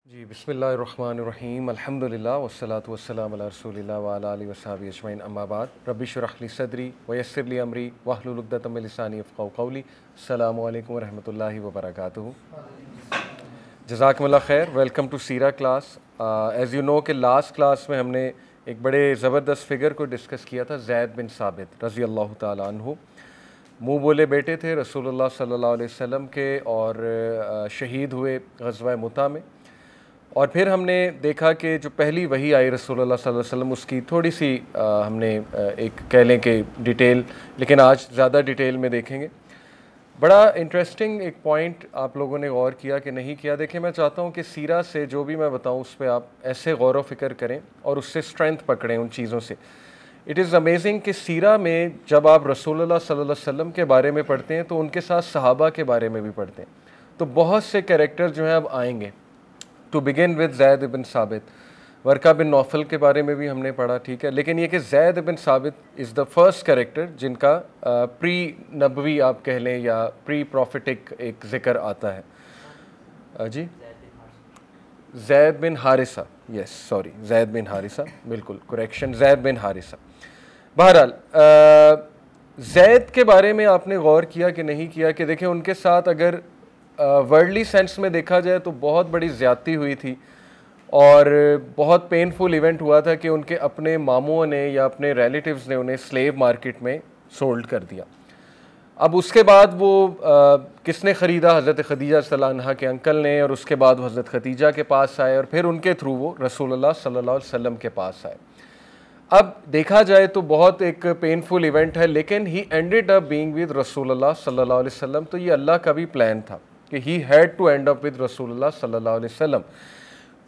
जी बिस्मिल्लाहिर्रहमानिर्रहीम अल्हम्दुलिल्लाह वस्सलातु वस्सलामु अला रसूलिल्लाह व अला आलिहि वस्सहबिहि अजमईन अम्मा बाद रब्बि इश्रह ली सदरी व यस्सिर ली अमरी वहलुल उक़दतम मिन लिसानी यफ़क़हू क़ौली। अस्सलामु अलैकुम व रहमतुल्लाहि व बरकातुहू। जज़ाकुमुल्लाह खैर। Welcome to Sira class. As you know कि लास्ट क्लास में हमने एक बड़े ज़बरदस्त फ़िगर को डिस्कस किया था, ज़ैद बिन साबित रज़ी अल्लाह ताला अन्हु। मुँह बोले बेटे थे रसूलुल्लाह सल्लल्लाहु अलैहि वसल्लम के और शहीद हुए ग़ज़वा मुता में। और फिर हमने देखा कि जो पहली वही आई रसूलुल्लाह सल्लल्लाहु अलैहि वसल्लम, उसकी थोड़ी सी हमने एक कह लें कि डिटेल, लेकिन आज ज़्यादा डिटेल में देखेंगे। बड़ा इंटरेस्टिंग एक पॉइंट आप लोगों ने गौर किया कि नहीं किया। देखिए, मैं चाहता हूँ कि सीरा से जो भी मैं बताऊँ उस पर आप ऐसे गौर व फिक्र करें और उससे स्ट्रेंथ पकड़ें उन चीज़ों से। इट इज़ अमेजिंग कि सीरा में जब आप रसूलुल्लाह सल्लल्लाहु अलैहि वसल्लम के बारे में पढ़ते हैं तो उनके साथ सहाबा के बारे में भी पढ़ते हैं, तो बहुत से कैरेक्टर जो हैं अब आएंगे। टू बिगिन विद ज़ैद बिन साबित, वर्का बिन नौफल के बारे में भी हमने पढ़ा, ठीक है। लेकिन ये कि ज़ैद बिन साबित इज़ द फर्स्ट कैरेक्टर जिनका प्री नबवी आप कह लें या प्री प्रॉफिटिक एक ज़िक्र आता है। जी, ज़ैद बिन हारिसा, यस सॉरी, ज़ैद बिन हारिसा, बिल्कुल करेक्शन, ज़ैद बिन हारिसा। बहरहाल ज़ैद के बारे में आपने गौर किया कि नहीं किया कि देखें उनके साथ अगर वर्ल्डली सेंस में देखा जाए तो बहुत बड़ी ज़्यादती हुई थी और बहुत पेनफुल इवेंट हुआ था कि उनके अपने मामुओं ने या अपने रिलेटिव्स ने उन्हें स्लेव मार्केट में सोल्ड कर दिया। अब उसके बाद वो किसने ख़रीदा? हज़रत खदीजा रज़ियल्लाहु अन्हा के अंकल ने, और उसके बाद वो हज़रत खदीजा के पास आए और फिर उनके थ्रू वो रसूलुल्लाह सल्लल्लाहु अलैहि वसल्लम के पास आए। अब देखा जाए तो बहुत एक पेनफुल इवेंट है, लेकिन ही एंडेड अप बीइंग विद रसूलुल्लाह सल्लल्लाहु अलैहि वसल्लम। तो ये अल्लाह का भी प्लान था कि he had to end up with रसूलुल्लाह सल्लल्लाहु अलैहि वसल्लम।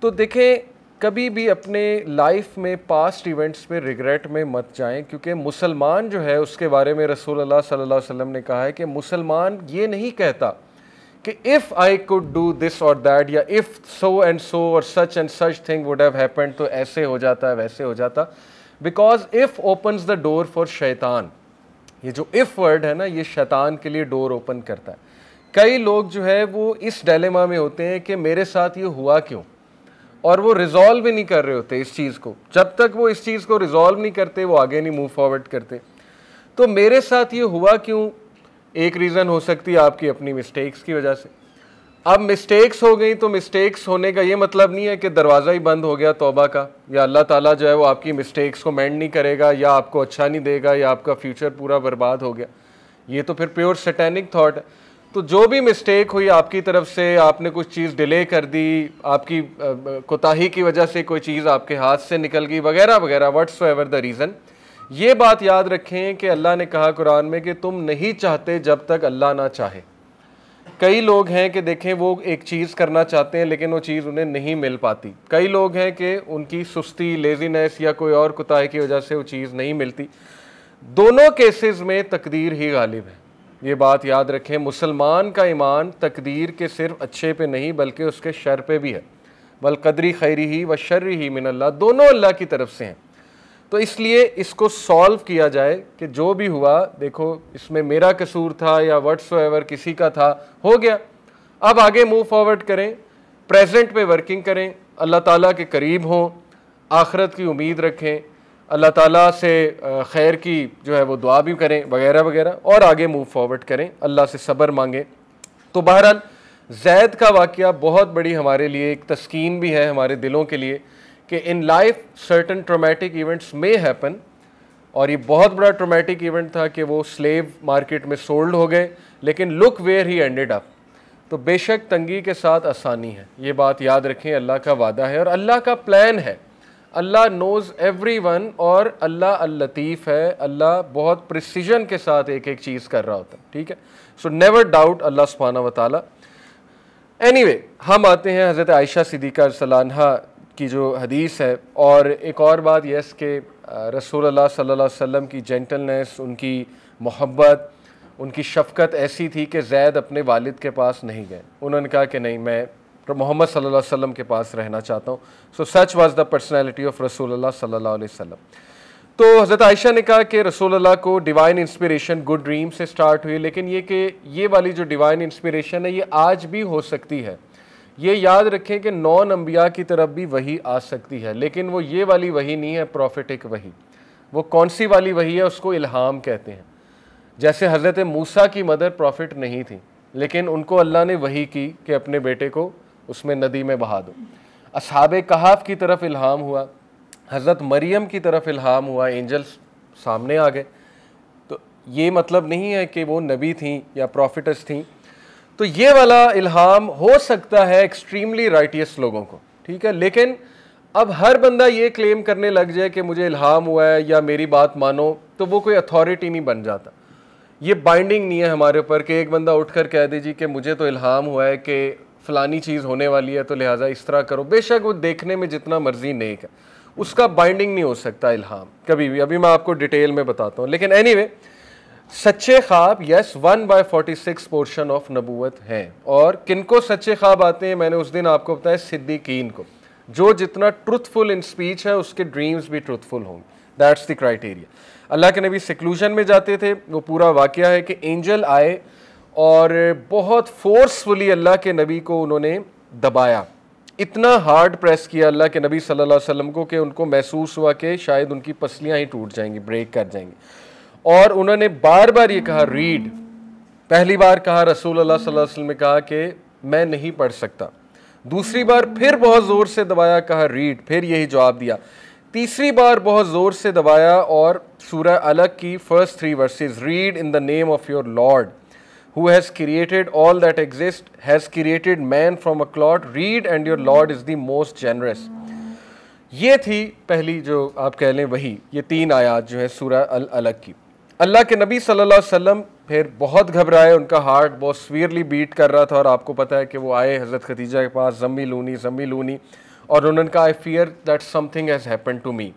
तो देखें, कभी भी अपने लाइफ में पास्ट इवेंट्स पे रिग्रेट में मत जाएं, क्योंकि मुसलमान जो है उसके बारे में रसूलुल्लाह सल्लल्लाहु अलैहि वसल्लम ने कहा है कि मुसलमान ये नहीं कहता कि if I could do this और दैट, या इफ़ सो और such thing would have happened, तो ऐसे हो जाता है वैसे हो जाता। Because if opens the door for शैतान, ये जो इफ़ वर्ड है ना, ये शैतान के लिए डोर ओपन करता है। कई लोग जो है वो इस डायलेमा में होते हैं कि मेरे साथ ये हुआ क्यों, और वो रिजॉल्व भी नहीं कर रहे होते इस चीज़ को। जब तक वो इस चीज़ को रिजॉल्व नहीं करते वो आगे नहीं मूव फॉरवर्ड करते। तो मेरे साथ ये हुआ क्यों, एक रीज़न हो सकती है आपकी अपनी मिस्टेक्स की वजह से। अब मिस्टेक्स हो गई तो मिस्टेक्स होने का ये मतलब नहीं है कि दरवाज़ा ही बंद हो गया तौबा का, या अल्लाह ताला जो है वो आपकी मिस्टेक्स को मेंड नहीं करेगा या आपको अच्छा नहीं देगा या आपका फ्यूचर पूरा बर्बाद हो गया। ये तो फिर प्योर सैटेनिक थॉट है। तो जो भी मिस्टेक हुई आपकी तरफ से, आपने कुछ चीज़ डिले कर दी, आपकी कोताही की वजह से कोई चीज़ आपके हाथ से निकल गई वगैरह वगैरह, व्हाट्सएवर द रीज़न, ये बात याद रखें कि अल्लाह ने कहा कुरान में कि तुम नहीं चाहते जब तक अल्लाह ना चाहे। कई लोग हैं कि देखें वो एक चीज़ करना चाहते हैं लेकिन वो चीज़ उन्हें नहीं मिल पाती। कई लोग हैं कि उनकी सुस्ती, लेजीनेस या कोई और कोताही की वजह से वो चीज़ नहीं मिलती। दोनों केसेस में तकदीर ही गालिब है, ये बात याद रखें। मुसलमान का ईमान तकदीर के सिर्फ अच्छे पे नहीं बल्कि उसके शर पे भी है। बल कदरी खैरी ही व शर्री ही मिन अल्लाह, दोनों अल्लाह की तरफ से हैं। तो इसलिए इसको सॉल्व किया जाए कि जो भी हुआ, देखो इसमें मेरा कसूर था या व्हाट्सएवर किसी का था, हो गया। अब आगे मूव फॉरवर्ड करें, प्रेजेंट पे वर्किंग करें, अल्लाह ताला के करीब हों, आखिरत की उम्मीद रखें, अल्लाह ताला से खैर की जो है वो दुआ भी करें वगैरह वगैरह, और आगे मूव फॉरवर्ड करें, अल्लाह से सब्र मांगें। तो बहरहाल ज़ैद का वाक़या बहुत बड़ी हमारे लिए एक तस्कीन भी है हमारे दिलों के लिए कि in life certain traumatic events में हैपन, और ये बहुत बड़ा ट्रॉमेटिक इवेंट था कि वो स्लेव मार्केट में सोल्ड हो गए, लेकिन look where he ended up. तो बेशक तंगी के साथ आसानी है, ये बात याद रखें। अल्लाह का वादा है और अल्लाह का प्लान है। अल्लाह नोज़ एवरीवन, और अल्लाह अल लतीफ़ है। अल्लाह बहुत प्रिसीजन के साथ एक एक चीज़ कर रहा होता है, ठीक है। सो नेवर डाउट अल्लाह सुब्हानहू व तआला। एनीवे, हम आते हैं हज़रत आयशा सिद्दीक़ा रज़ियल्लाहु अन्हा की जो हदीस है। और एक और बात यस कि रसूलुल्लाह सल्लल्लाहु अलैहि वसल्लम की जेंटलनेस, उनकी मोहब्बत, उनकी शफ़क़त ऐसी थी कि ज़ैद अपने वालिद के पास नहीं गए। उन्होंने कहा कि नहीं, मैं मोहम्मद सल्लल्लाहु अलैहि वसल्लम के पास रहना चाहता हूँ। सो सच वाज द पर्सनैलिटी ऑफ रसूलुल्लाह सल्लल्लाहु अलैहि वसल्लम। तो हज़रत आयशा ने कहा कि रसूलुल्लाह को डिवाइन इंस्पिरेशन गुड ड्रीम से स्टार्ट हुई, लेकिन ये कि ये वाली जो डिवाइन इंस्पिरेशन है ये आज भी हो सकती है। ये याद रखें कि नॉन अंबिया की तरफ भी वही आ सकती है, लेकिन वो ये वाली वही नहीं है प्रॉफिटिक वही। वो कौन सी वाली वही है, उसको इल्हाम कहते हैं। जैसे हज़रत मूसा की मदर प्रॉफिट नहीं थी, लेकिन उनको अल्लाह ने वही की कि अपने बेटे को उसमें नदी में बहा दो। असहाबे कहाफ की तरफ इल्हाम हुआ, हज़रत मरियम की तरफ इल्हाम हुआ, एंजल्स सामने आ गए। तो ये मतलब नहीं है कि वो नबी थी या प्रॉफिटस थी। तो ये वाला इल्हाम हो सकता है एक्सट्रीमली राइटियस लोगों को, ठीक है। लेकिन अब हर बंदा ये क्लेम करने लग जाए कि मुझे इल्हाम हुआ है या मेरी बात मानो, तो वो कोई अथॉरिटी नहीं बन जाता। ये बाइंडिंग नहीं है हमारे ऊपर कि एक बंदा उठकर कह दीजिए कि मुझे तो इल्हाम हुआ है कि फ़लानी चीज़ होने वाली है तो लिहाजा इस तरह करो। बेशक वो देखने में जितना मर्जी नेक है, उसका बाइंडिंग नहीं हो सकता इल्हाम कभी भी। अभी मैं आपको डिटेल में बताता हूँ। लेकिन एनीवे, सच्चे ख्वाब यस 1/46 पोर्शन ऑफ नबूवत हैं। और किनको सच्चे ख्वाब आते हैं, मैंने उस दिन आपको बताया सिद्दीकीन को। जो जितना ट्रुथफुल इन स्पीच है उसके ड्रीम्स भी ट्रुथफुल होंगे। That's the criteria. अल्लाह के नबी सिक्लूजन में जाते थे, वो पूरा वाकया है कि एंजल आए और बहुत फोर्सफुली अल्लाह के नबी को उन्होंने दबाया, इतना हार्ड प्रेस किया अल्लाह के नबी सल्लल्लाहु अलैहि वसल्लम को कि उनको महसूस हुआ कि शायद उनकी पसलियाँ ही टूट जाएंगी, ब्रेक कर जाएंगी। और उन्होंने बार बार ये कहा रीड। पहली बार कहा रसूलुल्लाह सल्लल्लाहु अलैहि वसल्लम ने कहा कि मैं नहीं पढ़ सकता। दूसरी बार फिर बहुत ज़ोर से दबाया, कहा रीड, फिर यही जवाब दिया। तीसरी बार बहुत ज़ोर से दबाया और सूरह अलग की first 3 versus, read in the name of your Lord who has created all that exists, has created man from a clot, read and your Lord is the most generous। ये थी पहली जो आप कह लें वही, ये 3 आयात जो है सूरह अल अलग की। अल्लाह के नबी सल्लल्लाहु अलैहि वसल्लम फिर बहुत घबराए, उनका हार्ट बहुत सीवियरली बीट कर रहा था। और आपको पता है कि वो आए हज़रत खदीजा के पास, ज़म्मिलूनी, और उन्होंने कहा I fear that something has happened to me.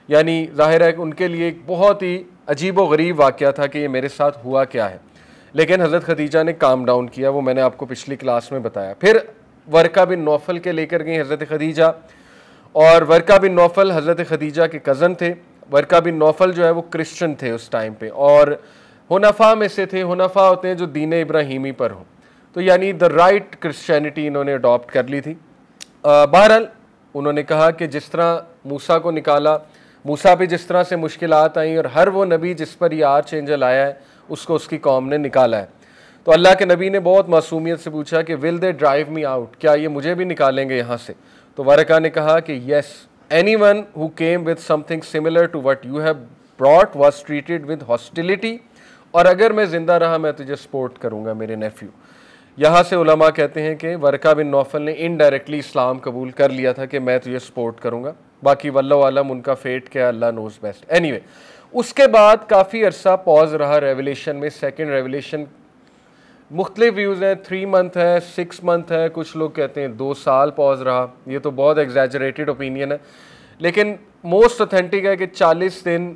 यानी जाहिर है कि उनके लिए एक बहुत ही अजीब व गरीब वाक़या था कि ये मेरे साथ हुआ क्या है। लेकिन हज़रत खदीजा ने काम डाउन किया, वो मैंने आपको पिछली क्लास में बताया। फिर वर्का बिन नौफल के लेकर गई हज़रत खदीजा, और वर्का बिन नौफल हज़रत खदीजा के कज़न थे। वर्का बिन नौफल जो है वो क्रिश्चियन थे उस टाइम पे, और हुनफा में से थे। हुनफा होते हैं जो दीन इब्राहीमी पर हो, तो यानी द राइट क्रिश्चियनिटी इन्होंने अडॉप्ट कर ली थी। बहरहाल उन्होंने कहा कि जिस तरह मूसा को निकाला, मूसा पे जिस तरह से मुश्किलात आई, और हर वो नबी जिस पर ये आर्च एंजल आया है उसको उसकी कौम ने निकाला है। तो अल्लाह के नबी ने बहुत मासूमियत से पूछा कि will they drive me out, क्या ये मुझे भी निकालेंगे यहाँ से? तो वरका ने कहा कि yes, anyone who came with something similar to what you have brought was treated with hostility, और अगर मैं ज़िंदा रहा मैं तुझे सपोर्ट करूँगा मेरे नेफ्यू। यहाँ से उलमा कहते हैं कि वर्का बिन नौफल ने इनडायरेक्टली इस्लाम कबूल कर लिया था कि मैं तुझे सपोर्ट करूँगा। बाकी वल्लाहु आलम उनका फेट क्या, अल्लाह नोज़ बेस्ट। एनीवे, उसके बाद काफ़ी अरसा पॉज रहा रेवलेशन में। सेकंड रेवलेशन मुख्तलिफ व्यूज़ हैं, 3 मंथ है, 6 मंथ है, कुछ लोग कहते हैं 2 साल पॉज रहा। ये तो बहुत एग्जैजरेटेड ओपिनियन है, लेकिन मोस्ट ऑथेंटिक है कि 40 दिन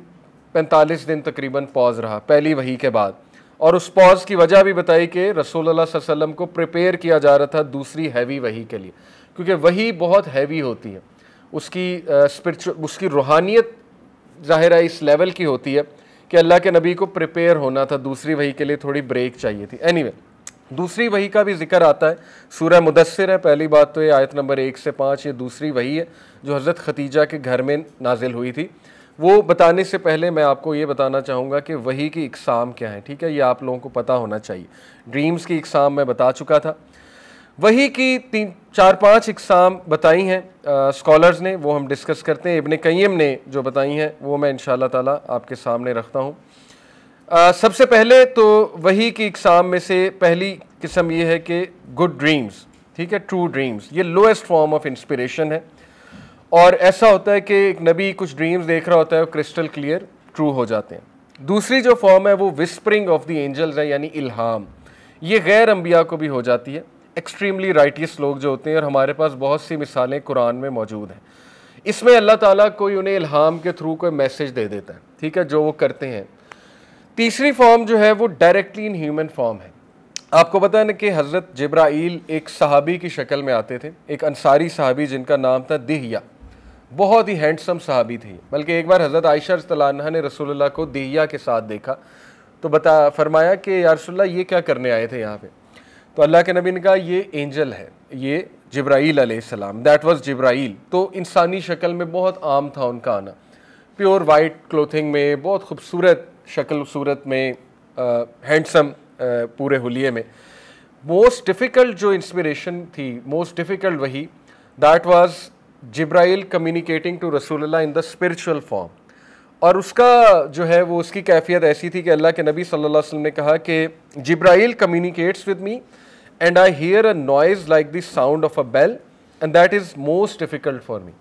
45 दिन तकरीबन पॉज रहा पहली वही के बाद। और उस पॉज की वजह भी बताई कि रसूलुल्लाह सल्लल्लाहु अलैहि वसल्लम को प्रिपेयर किया जा रहा था दूसरी हैवी वही के लिए, क्योंकि वही बहुत हैवी होती है, उसकी स्पिरिचुअल, उसकी रूहानियत ज़ाहिर है इस लेवल की होती है कि अल्लाह के नबी को प्रिपेयर होना था, दूसरी वही के लिए थोड़ी ब्रेक चाहिए थी। एनीवे, दूसरी वही का भी जिक्र आता है, सूरह मुदस्सिर है। पहली बात तो ये आयत नंबर 1 से 5 ये दूसरी वही है जो हज़रत खदीजा के घर में नाजिल हुई थी। वो बताने से पहले मैं आपको ये बताना चाहूँगा कि वही की इकसाम क्या है, ठीक है, ये आप लोगों को पता होना चाहिए। ड्रीम्स की इकसाम मैं बता चुका था, वही की 3-4-5 इकसाम बताई हैं स्कॉलर्स ने, वो हम डिस्कस करते हैं। इब्न क़य्यिम ने जो बताई हैं वो मैं इंशाअल्लाह ताला आपके सामने रखता हूँ। सबसे पहले तो वही की इकसाम में से पहली किस्म ये है कि गुड ड्रीम्स, ठीक है, ट्रू ड्रीम्स, ये लोएस्ट फॉर्म ऑफ इंस्पिरेशन है। और ऐसा होता है कि एक नबी कुछ ड्रीम्स देख रहा होता है, वो क्रिस्टल क्लियर ट्रू हो जाते हैं। दूसरी जो फॉर्म है वो विस्परिंग ऑफ द एंजल्स है, यानी इल्हाम। ये गैर अंबिया को भी हो जाती है, एक्सट्रीमली राइटियस लोग जो होते हैं, और हमारे पास बहुत सी मिसालें कुरान में मौजूद हैं। इसमें अल्लाह ताला कोई उन्हें इल्हाम के थ्रू कोई मैसेज दे देता है, ठीक है, जो वो करते हैं। तीसरी फॉर्म जो है वो डायरेक्टली इन ह्यूमन फॉर्म है। आपको पता है ना कि हज़रत जिब्राईल एक सहाबी की शक्ल में आते थे, एक अंसारी सहाबी जिनका नाम था दिहिया, बहुत ही हैंडसम सहाबी थे। बल्कि एक बार हज़रत आयशा रज़ियल्लाहु अन्हा ने रसूलुल्लाह को दिहिया के साथ देखा तो फरमाया कि या रसूलुल्लाह ये क्या करने आए थे यहाँ पे? तो अल्लाह के नबी ने कहा ये एंजल है, ये जिब्राईल अलैहिस्सलाम, दैट वाज जिब्राईल। तो इंसानी शक्ल में बहुत आम था उनका आना, प्योर वाइट क्लोथिंग में, बहुत खूबसूरत शक्ल सूरत में, हैंडसम पूरे हुलिये में। मोस्ट डिफ़िकल्ट जो इंस्पिरेशन थी, मोस्ट डिफ़िकल्ट वही, दैट वाज जिब्राईल कम्युनिकेटिंग टू रसूलुल्लाह इन द स्पिरिचुअल फॉर्म। और उसका जो है वो उसकी कैफियत ऐसी थी कि अल्लाह के नबी सल्लल्लाहु अलैहि वसल्लम ने कहा कि जिब्राईल communicates with me and I hear a noise like the sound of a bell and that is most difficult for me.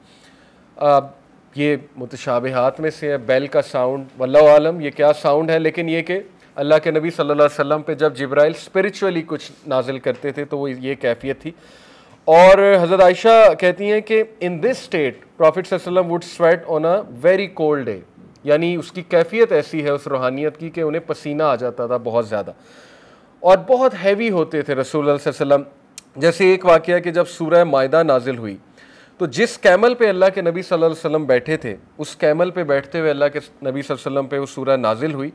ये मुतशाबिहात में से है, बेल का साउंड, वल्लाहु आलम ये क्या साउंड है, लेकिन ये कि अल्लाह के नबी सल्लल्लाहु अलैहि वसल्लम पे जब जिब्राइल स्पिरिचुअली कुछ नाजिल करते थे तो वो ये कैफियत थी। और हज़रत आयशा कहती हैं कि इन दिस स्टेट प्रॉफिट सल्लल्लाहु अलैहि वसल्लम would sweat on a very cold day, यानी उसकी कैफियत ऐसी है उस रूहानियत की कि उन्हें पसीना आ जाता था बहुत ज़्यादा, और बहुत हैवी होते थे रसूल सल्लल्लाहु अलैहि वसल्लम। जैसे एक वाक़या कि जब सूरह मायदा नाजिल हुई तो जिस कैमल पे अल्लाह के नबी सल्लल्लाहु अलैहि वसल्लम बैठे थे, उस कैमल पे बैठते हुए अल्लाह के नबी सल्लल्लाहु अलैहि वसल्लम पे वो सूरह नाजिल हुई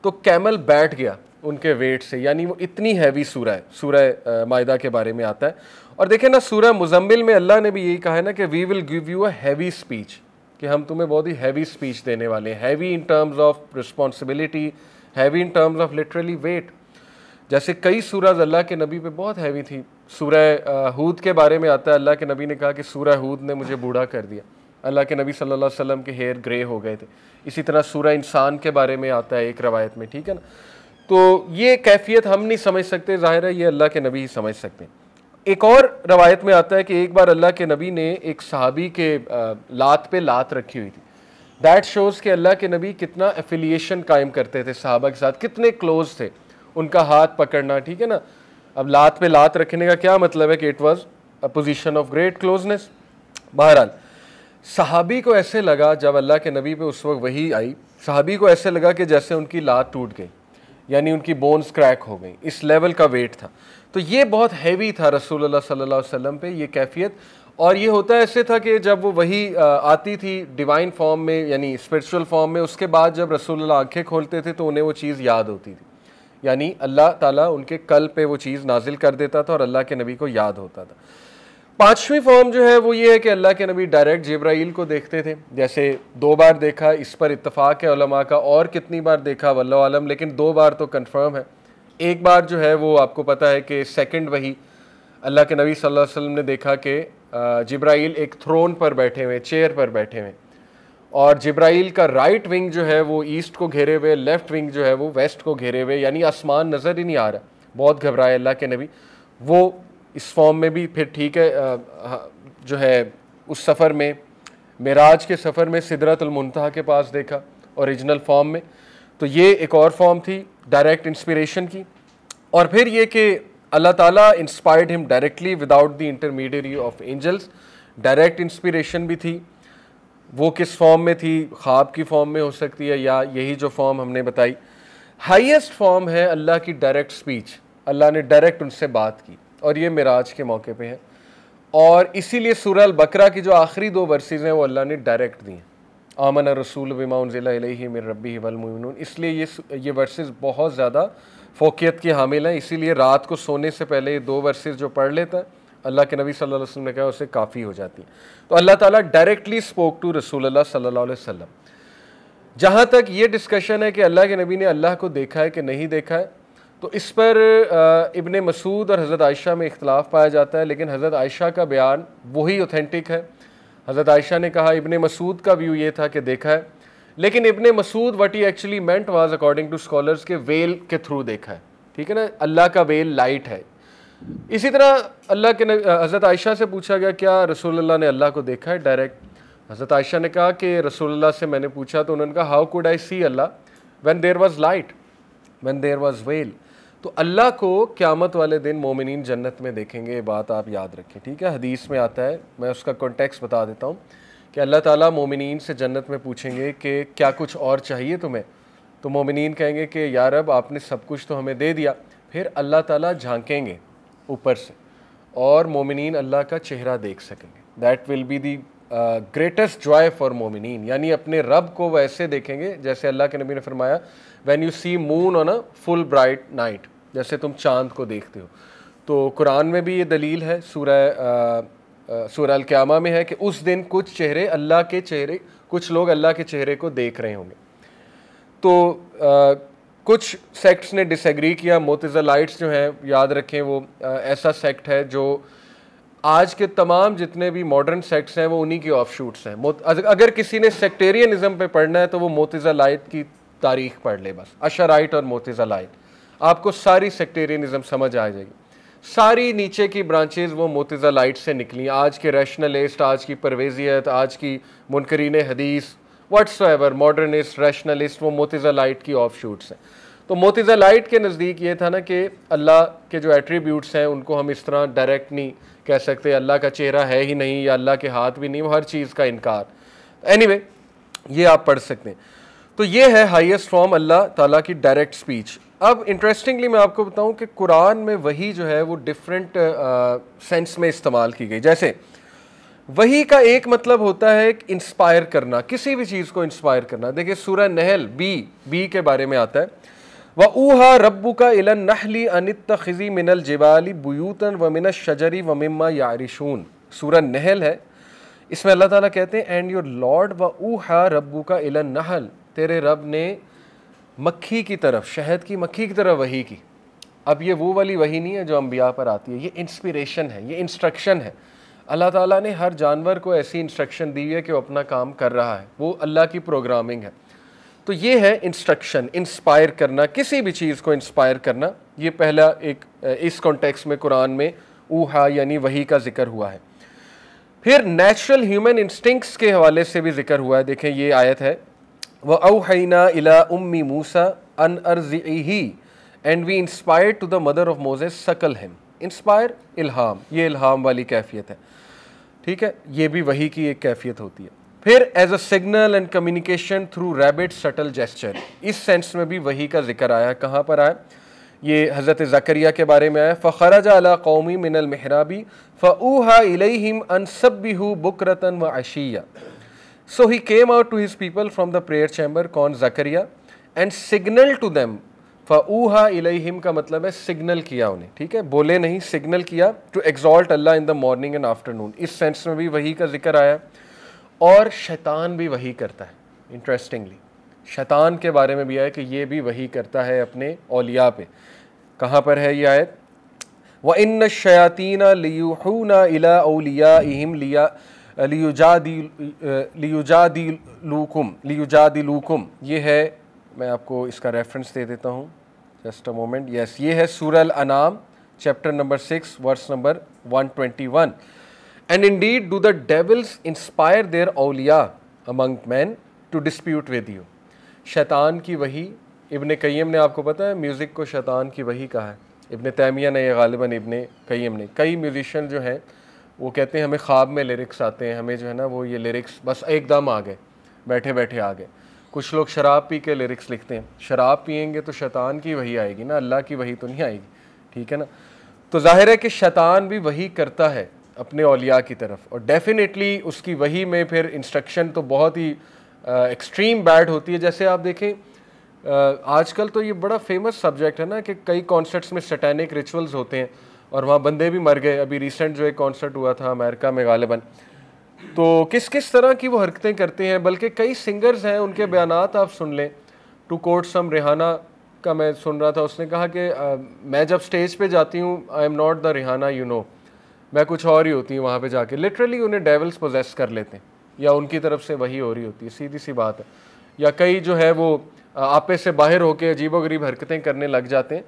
तो कैमल बैठ गया उनके वेट से, यानी वो इतनी हैवी सूरह है। सूरह मायदा के बारे में आता है। और देखें ना, सूरह मुज़म्मिल में अल्लाह ने भी यही कहा है ना कि we will give you a heavy speech, कि हम तुम्हें बहुत ही हैवी स्पीच देने वाले हैं। Heavy in terms of responsibility, heavy in terms of literally weight. जैसे कई सूरह अल्लाह के नबी पे बहुत हैवी थी। सूरह हूद के बारे में आता है, अल्लाह के नबी ने कहा कि सूरह हूद ने मुझे बूढ़ा कर दिया। अल्लाह के नबी सल्लल्लाहु अलैहि वसल्लम के हेयर ग्रे हो गए थे। इसी तरह सूरह इंसान के बारे में आता है एक रवायत में, ठीक है ना। तो ये कैफियत हम नहीं समझ सकते, ज़ाहिर है ये अल्लाह के नबी ही समझ सकते हैं। एक और रवायत में आता है कि एक बार अल्लाह के नबी ने एक सहाबी के लात पे लात रखी हुई थी। दैट शोज़ कि अल्लाह के नबी कितना एफिलिएशन कायम करते थे सहाबा के साथ, कितने क्लोज थे, उनका हाथ पकड़ना, ठीक है ना। अब लात पे लात रखने का क्या मतलब है कि it was a position of great closeness. बहरहाल सहाबी को ऐसे लगा, जब अल्लाह के नबी पे उस वक्त वही आई, सहाबी को ऐसे लगा कि जैसे उनकी लात टूट गई, यानी उनकी बोन्स क्रैक हो गई, इस लेवल का वेट था। तो ये बहुत हैवी था रसूलुल्लाह सल्लल्लाहु अलैहि वसल्लम पे ये कैफियत। और ये होता ऐसे था कि जब वो वही आती थी डिवाइन फॉर्म में, यानी स्पिरिचुअल फॉर्म में, उसके बाद जब रसूलुल्लाह आंखें खोलते थे तो उन्हें वो चीज़ याद होती थी, यानी अल्लाह ताला उनके कल पे वो चीज़ नाजिल कर देता था और अल्लाह के नबी को याद होता था। पांचवी फॉर्म जो है वो ये है कि अल्लाह के नबी डायरेक्ट जिब्राइल को देखते थे। जैसे 2 बार देखा, इस पर इत्तफाक है उलमा का, और कितनी बार देखा वल्लाहु आलम, लेकिन 2 बार तो कंफर्म है। एक बार जो है वो आपको पता है कि सेकंड वही अल्लाह के नबी सल्लल्लाहु अलैहि वसल्लम ने देखा कि जिब्राइल एक थ्रोन पर बैठे हुए, चेयर पर बैठे हुए, और जिब्राइल का राइट विंग जो है वो ईस्ट को घेरे हुए, लेफ्ट विंग जो है वो वेस्ट को घेरे हुए, यानी आसमान नज़र ही नहीं आ रहा। बहुत घबराए अल्लाह के नबी। वो इस फॉर्म में भी फिर ठीक है, जो है उस सफ़र में, मेराज के सफ़र में सिदरतुल मुंतहा के पास देखा ओरिजिनल फॉर्म में। तो ये एक और फॉर्म थी डायरेक्ट इंस्पिरेशन की। और फिर ये कि अल्लाह ताला inspired him directly without the intermediary of angels, direct inspiration भी थी। वो किस फॉर्म में थी, ख्वाब की फॉर्म में हो सकती है, या यही जो फॉर्म हमने बताई। हाईएस्ट फॉर्म है अल्लाह की डायरेक्ट स्पीच, अल्लाह ने डायरेक्ट उनसे बात की, और ये मिराज के मौके पे है। और इसीलिए सूरह अल बकरा की जो आखिरी 2 वर्सेस हैं वो अल्लाह ने डायरेक्ट दी हैं, आमन रसूल बिमा उनज़िला इलैहि मिन रब्बिही वल मुमिनून। इसलिए ये वर्सेस बहुत ज़्यादा फ़ौक़ियत की हामिल हैं। इसीलिए रात को सोने से पहले ये 2 वर्सेस जो पढ़ लेता है, अल्लाह के नबी सल्लल्लाहु अलैहि वसल्लम ने कहा, उससे काफ़ी हो जाती है। तो अल्लाह ताला डायरेक्टली स्पोक टू रसूलुल्लाह सल्लल्लाहु अलैहि वसल्लम। जहाँ तक ये डिस्कशन है कि अल्लाह के नबी ने अल्लाह को देखा है कि नहीं देखा है, तो इस पर इब्ने मसूद और हज़रत आयशा में इख्तलाफ पाया जाता है, लेकिन हज़रत आयशा का बयान वही ऑथेंटिक है। हज़रत आयशा ने कहा, इब्ने मसूद का व्यू ये था कि देखा है, लेकिन Ibn Masud what he actually meant was according to scholars के वेल के थ्रू देखा है, ठीक है ना। अल्लाह का वेल लाइट है। इसी तरह अल्लाह के हज़रत आयशा से पूछा गया, क्या रसूलुल्लाह ने अल्लाह को देखा है डायरेक्ट। हज़रत आयशा ने कहा कि रसूलुल्लाह से मैंने पूछा तो उन्होंने कहा, हाउ कुड आई सी अल्लाह when there was light, when there was veil. तो अल्लाह को क़यामत वाले दिन मोमिनीन जन्नत में देखेंगे, ये बात आप याद रखें, ठीक है। हदीस में आता है, मैं उसका कॉन्टेक्स्ट बता देता हूँ, कि अल्लाह ताला मोमिनीन से जन्नत में पूछेंगे कि क्या कुछ और चाहिए तुम्हें। तो मोमिनीन कहेंगे कि या रब आपने सब कुछ तो हमें दे दिया। फिर अल्लाह ताला झांकेंगे ऊपर से और मोमिनीन अल्लाह का चेहरा देख सकेंगे। That will be the greatest joy for मोमिनीन, यानी अपने रब को वैसे देखेंगे जैसे अल्लाह के नबी ने फरमाया, when you see moon on a full bright night, जैसे तुम चांद को देखते हो। तो कुरान में भी ये दलील है, सूरह अल-क़ियामा में है कि उस दिन कुछ लोग अल्लाह के चेहरे को देख रहे होंगे। तो कुछ सेक्ट्स ने डिसएग्री किया। मोतज़िलाइट्स जो हैं, याद रखें, वो ऐसा सेक्ट है जो आज के तमाम जितने भी मॉडर्न सेक्ट्स हैं वो उन्हीं की ऑफशूट्स हैं। अगर किसी ने सेक्टेरियनिज़म पे पढ़ना है तो वो मोतज़िलाइट की तारीख पढ़ ले बस, अशराइट और मोतज़िलाइट, आपको सारी सेक्टेरियनिज़म समझ आ जाएगी। सारी नीचे की ब्रांचेज वो मोतज़िलाइट से निकली। आज के रैशनलिस्ट, आज की परवेज़ियत, आज की मुनकरीन हदीस, व्हाट्सएवर मॉडर्निस्ट, रैशनलिस्ट, वो मोतज़िलाइट की ऑफशूट्स हैं। तो मोतज़िलाइट के नज़दीक ये था ना कि अल्लाह के जो एट्रीब्यूट्स हैं उनको हम इस तरह डायरेक्ट नहीं कह सकते, अल्लाह का चेहरा है ही नहीं या अल्लाह के हाथ भी नहीं, वो हर चीज़ का इनकार। एनीवे, ये आप पढ़ सकते हैं। तो ये है हाईएस्ट फॉर्म अल्लाह ताला की डायरेक्ट स्पीच। अब इंटरेस्टिंगली मैं आपको बताऊं कि कुरान में वही जो है वो डिफरेंट सेंस में इस्तेमाल की गई। जैसे वही का एक मतलब होता है इंस्पायर करना, किसी भी चीज़ को इंस्पायर करना। देखिए सूरह नहल बी के बारे में आता है, व ऊहा रब्बुका इलन नहली अनित्तखिज़ी मिनल जिबाली बुयूतन व मिनश शजरी व मिम्मा यारिशून। सूरह नहल है, इसमें अल्लाह ताला कहते हैं एंड योर लॉर्ड व ऊहा रब्बुका इलन नहल, तेरे रब ने मक्खी की तरफ, शहद की मक्खी की तरफ वही की। अब ये वो वाली वही नहीं है जो अंबिया पर आती है, ये इंस्पिरेशन है, ये इंस्ट्रक्शन है। अल्लाह ताला ने हर जानवर को ऐसी इंस्ट्रक्शन दी है कि वो अपना काम कर रहा है, वो अल्लाह की प्रोग्रामिंग है। तो ये है इंस्ट्रक्शन, इंस्पायर करना, किसी भी चीज़ को इंस्पायर करना। ये पहला एक इस कॉन्टेक्स्ट में कुरान में ऊहा यानी वही का जिक्र हुआ है। फिर नेचुरल ह्यूमन इंस्टिंक्ट्स के हवाले से भी जिक्र हुआ है। देखें ये आयत है, व औहैना इला उम्मी मूसा अन अर्ज़िही and we inspired to the mother of Moses suckle him. Inspire, इल्हाम, ये इल्हाम वाली कैफियत है, ठीक है, ये भी वही की एक कैफियत होती है। फिर as a signal and communication through rabbit subtle gesture, इस सेंस में भी वही का जिक्र आया। कहाँ पर आया? ये हज़रत ज़करिया के बारे में आया, फ़खरज अला कौमी मिनल महराबी फ़ऊहा इलैहिम अन सब्बिहू बुकरतन व अशिया। So he came out to his people from the prayer chamber, कौन? Zakariya, and signal to them. फ़ऊहा इलैहिम का मतलब है सिग्नल किया उन्हें, ठीक है, बोले नहीं, सिग्नल किया, टू एक्सॉल्ट अल्लाह in the morning and afternoon. इस सेंस में भी वही का जिक्र आया। और शैतान भी वही करता है, इंटरेस्टिंगली शैतान के बारे में भी आया कि ये भी वही करता है अपने औलिया पे। कहाँ पर है ये आयत? व इन्न शयातीना लियूहूना इला औलियाइहिम लियुजादिलूकुम। ये है, मैं आपको इसका रेफरेंस दे देता हूँ, जस्ट अ मोमेंट। यस, ये है सूरह अल-अनाम chapter number 6 verse number 121। And indeed do the devils inspire their awliya among men to dispute with you। शैतान की वही, इब्न कय्यम ने, आपको पता है म्यूज़िक को शैतान की वही कहा है। इब्न तैमिया ने, ये गालिबन इब्न कय्यम ने, कई म्यूजिशियन जो हैं वो कहते हैं हमें ख्वाब में लिरिक्स आते हैं, हमें जो है ना वो ये लिरिक्स बस एकदम आ गए, बैठे बैठे आ गए। कुछ लोग शराब पी के लिरिक्स लिखते हैं, शराब पियेंगे तो शैतान की वही आएगी ना, अल्लाह की वही तो नहीं आएगी, ठीक है ना। तो जाहिर है कि शैतान भी वही करता है अपने औलिया की तरफ, और डेफिनेटली उसकी वही में फिर इंस्ट्रक्शन तो बहुत ही एक्सट्रीम बैड होती है। जैसे आप देखें आजकल तो ये बड़ा फेमस सब्जेक्ट है ना कि कई कॉन्सर्ट्स में सैटेनिक रिचुअल्स होते हैं और वहाँ बंदे भी मर गए। अभी रिसेंट जो एक कॉन्सर्ट हुआ था अमेरिका में गालिबन, तो किस किस तरह की वो हरकतें करते हैं। बल्कि कई सिंगर्स हैं, उनके बयानात आप सुन लें। टू कोट सम, रिहाना का मैं सुन रहा था, उसने कहा कि मैं जब स्टेज पे जाती हूँ, I am not the Rihanna you know, मैं कुछ और ही होती हूँ वहाँ पे जाके। लिटरली उन्हें डेविल्स पोजेस कर लेते हैं या उनकी तरफ से वही हो रही होती है, सीधी सी बात है। या कई जो है वो आपे से बाहर होके अजीबोगरीब हरकतें करने लग जाते हैं।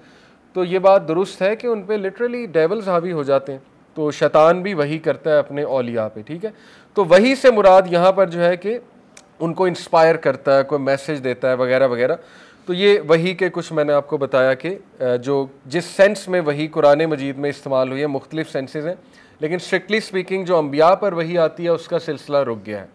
तो ये बात दुरुस्त है कि उन पे लिटरली डेविल्स हावी हो जाते हैं। तो शैतान भी वही करता है अपने औलिया पे, ठीक है। तो वही से मुराद यहाँ पर जो है कि उनको इंस्पायर करता है, कोई मैसेज देता है वगैरह वगैरह। तो ये वही के कुछ मैंने आपको बताया कि जो जिस सेंस में वही कुरान मजीद में इस्तेमाल हुई है, मुख्तलिफ सेंसेस हैं, लेकिन स्ट्रिक्टली स्पीकिंग जो अंबिया पर वही आती है उसका सिलसिला रुक गया है,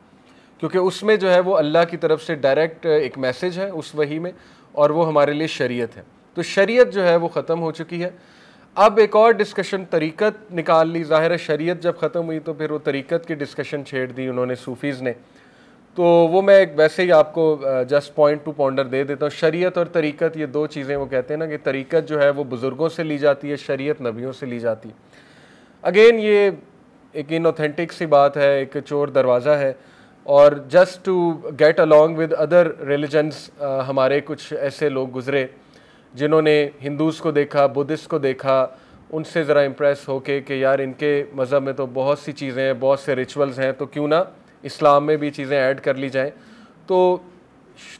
क्योंकि उसमें जो है वो अल्लाह की तरफ से डायरेक्ट एक मैसेज है उस वही में, और वो हमारे लिए शरीयत है। तो शरीयत जो है वो ख़त्म हो चुकी है। अब एक और डिस्कशन तरीक़त निकाल ली। ज़ाहिर है शरीयत जब ख़त्म हुई तो फिर वो तरीक़त की डिस्कशन छेड़ दी उन्होंने, सूफ़ीज़ ने। तो वो मैं वैसे ही आपको जस्ट पॉइंट टू पॉन्डर दे देता हूँ। शरीयत और तरीक़त ये दो चीज़ें, वो कहते हैं ना कि तरीक़त जो है वो बुज़ुर्गों से ली जाती है, शरीयत नबियों से ली जाती है। अगेन ये एक इनऑथेंटिक सी बात है, एक चोर दरवाज़ा है, और just to get along with other religions हमारे कुछ ऐसे लोग गुज़रे जिन्होंने हिंदूज़ को देखा, बुद्धिस्ट को देखा, उनसे ज़रा इम्प्रेस होके कि यार इनके मज़हब में तो बहुत सी चीज़ें हैं, बहुत से रिचुअल्स हैं, तो क्यों ना इस्लाम में भी चीज़ें ऐड कर ली जाएं। तो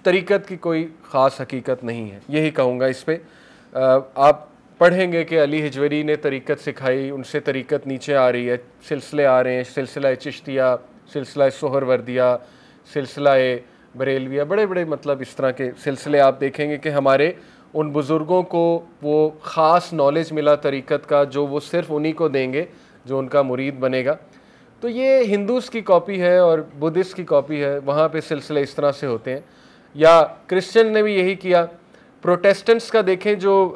तरीक़त की कोई ख़ास हकीकत नहीं है, यही कहूँगा इस पर। आप पढ़ेंगे कि अली हिजवरी ने तरीक़त सिखाई, उनसे तरीक़त नीचे आ रही है, सिलसिले आ रहे हैं, सिलसिला चिश्तिया, सिलसिला सोहरवर्दिया, सिलसिला बरेलविया, बड़े बड़े मतलब इस तरह के सिलसिले आप देखेंगे कि हमारे उन बुज़ुर्गों को वो ख़ास नॉलेज मिला तरीक़त का, जो वो सिर्फ़ उन्हीं को देंगे जो उनका मुरीद बनेगा। तो ये हिंदूज़ की कॉपी है और बुद्धिस्ट की कॉपी है, वहाँ पे सिलसिले इस तरह से होते हैं। या क्रिश्चियन ने भी यही किया। प्रोटेस्टेंट्स का देखें, जो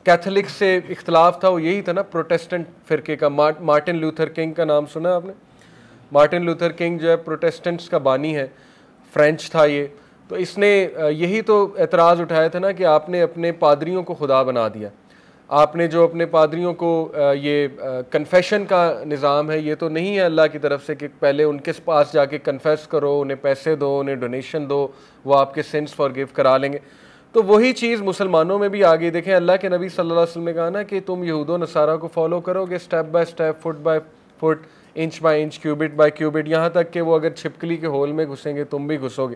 कैथोलिक से इख्तलाफ था वो यही था ना, प्रोटेस्टेंट फ़िरके का। मार्टिन लूथर किंग का नाम सुना आपने? मार्टिन लूथर किंग जो है प्रोटेस्टेंट्स का बानी है, फ्रेंच था ये। तो इसने यही तो एतराज़ उठाया था ना कि आपने अपने पादरियों को खुदा बना दिया, आपने जो अपने पादरियों को ये कन्फेशन का निज़ाम है, ये तो नहीं है अल्लाह की तरफ से कि पहले उनके पास जाके कन्फेस करो, उन्हें पैसे दो, उन्हें डोनेशन दो, वो आपके सिंस फॉरगिव करा लेंगे। तो वही चीज़ मुसलमानों में भी आ गई। देखें, अल्लाह के नबी सल्लल्लाहु अलैहि वसल्लम ने कहा ना कि तुम यहूदो नसारा को फॉलो करोगे step by step, foot by foot, inch by inch, cubit by cubit, यहाँ तक कि वो अगर छिपकली के होल में घुसेंगे तुम भी घुसोगे।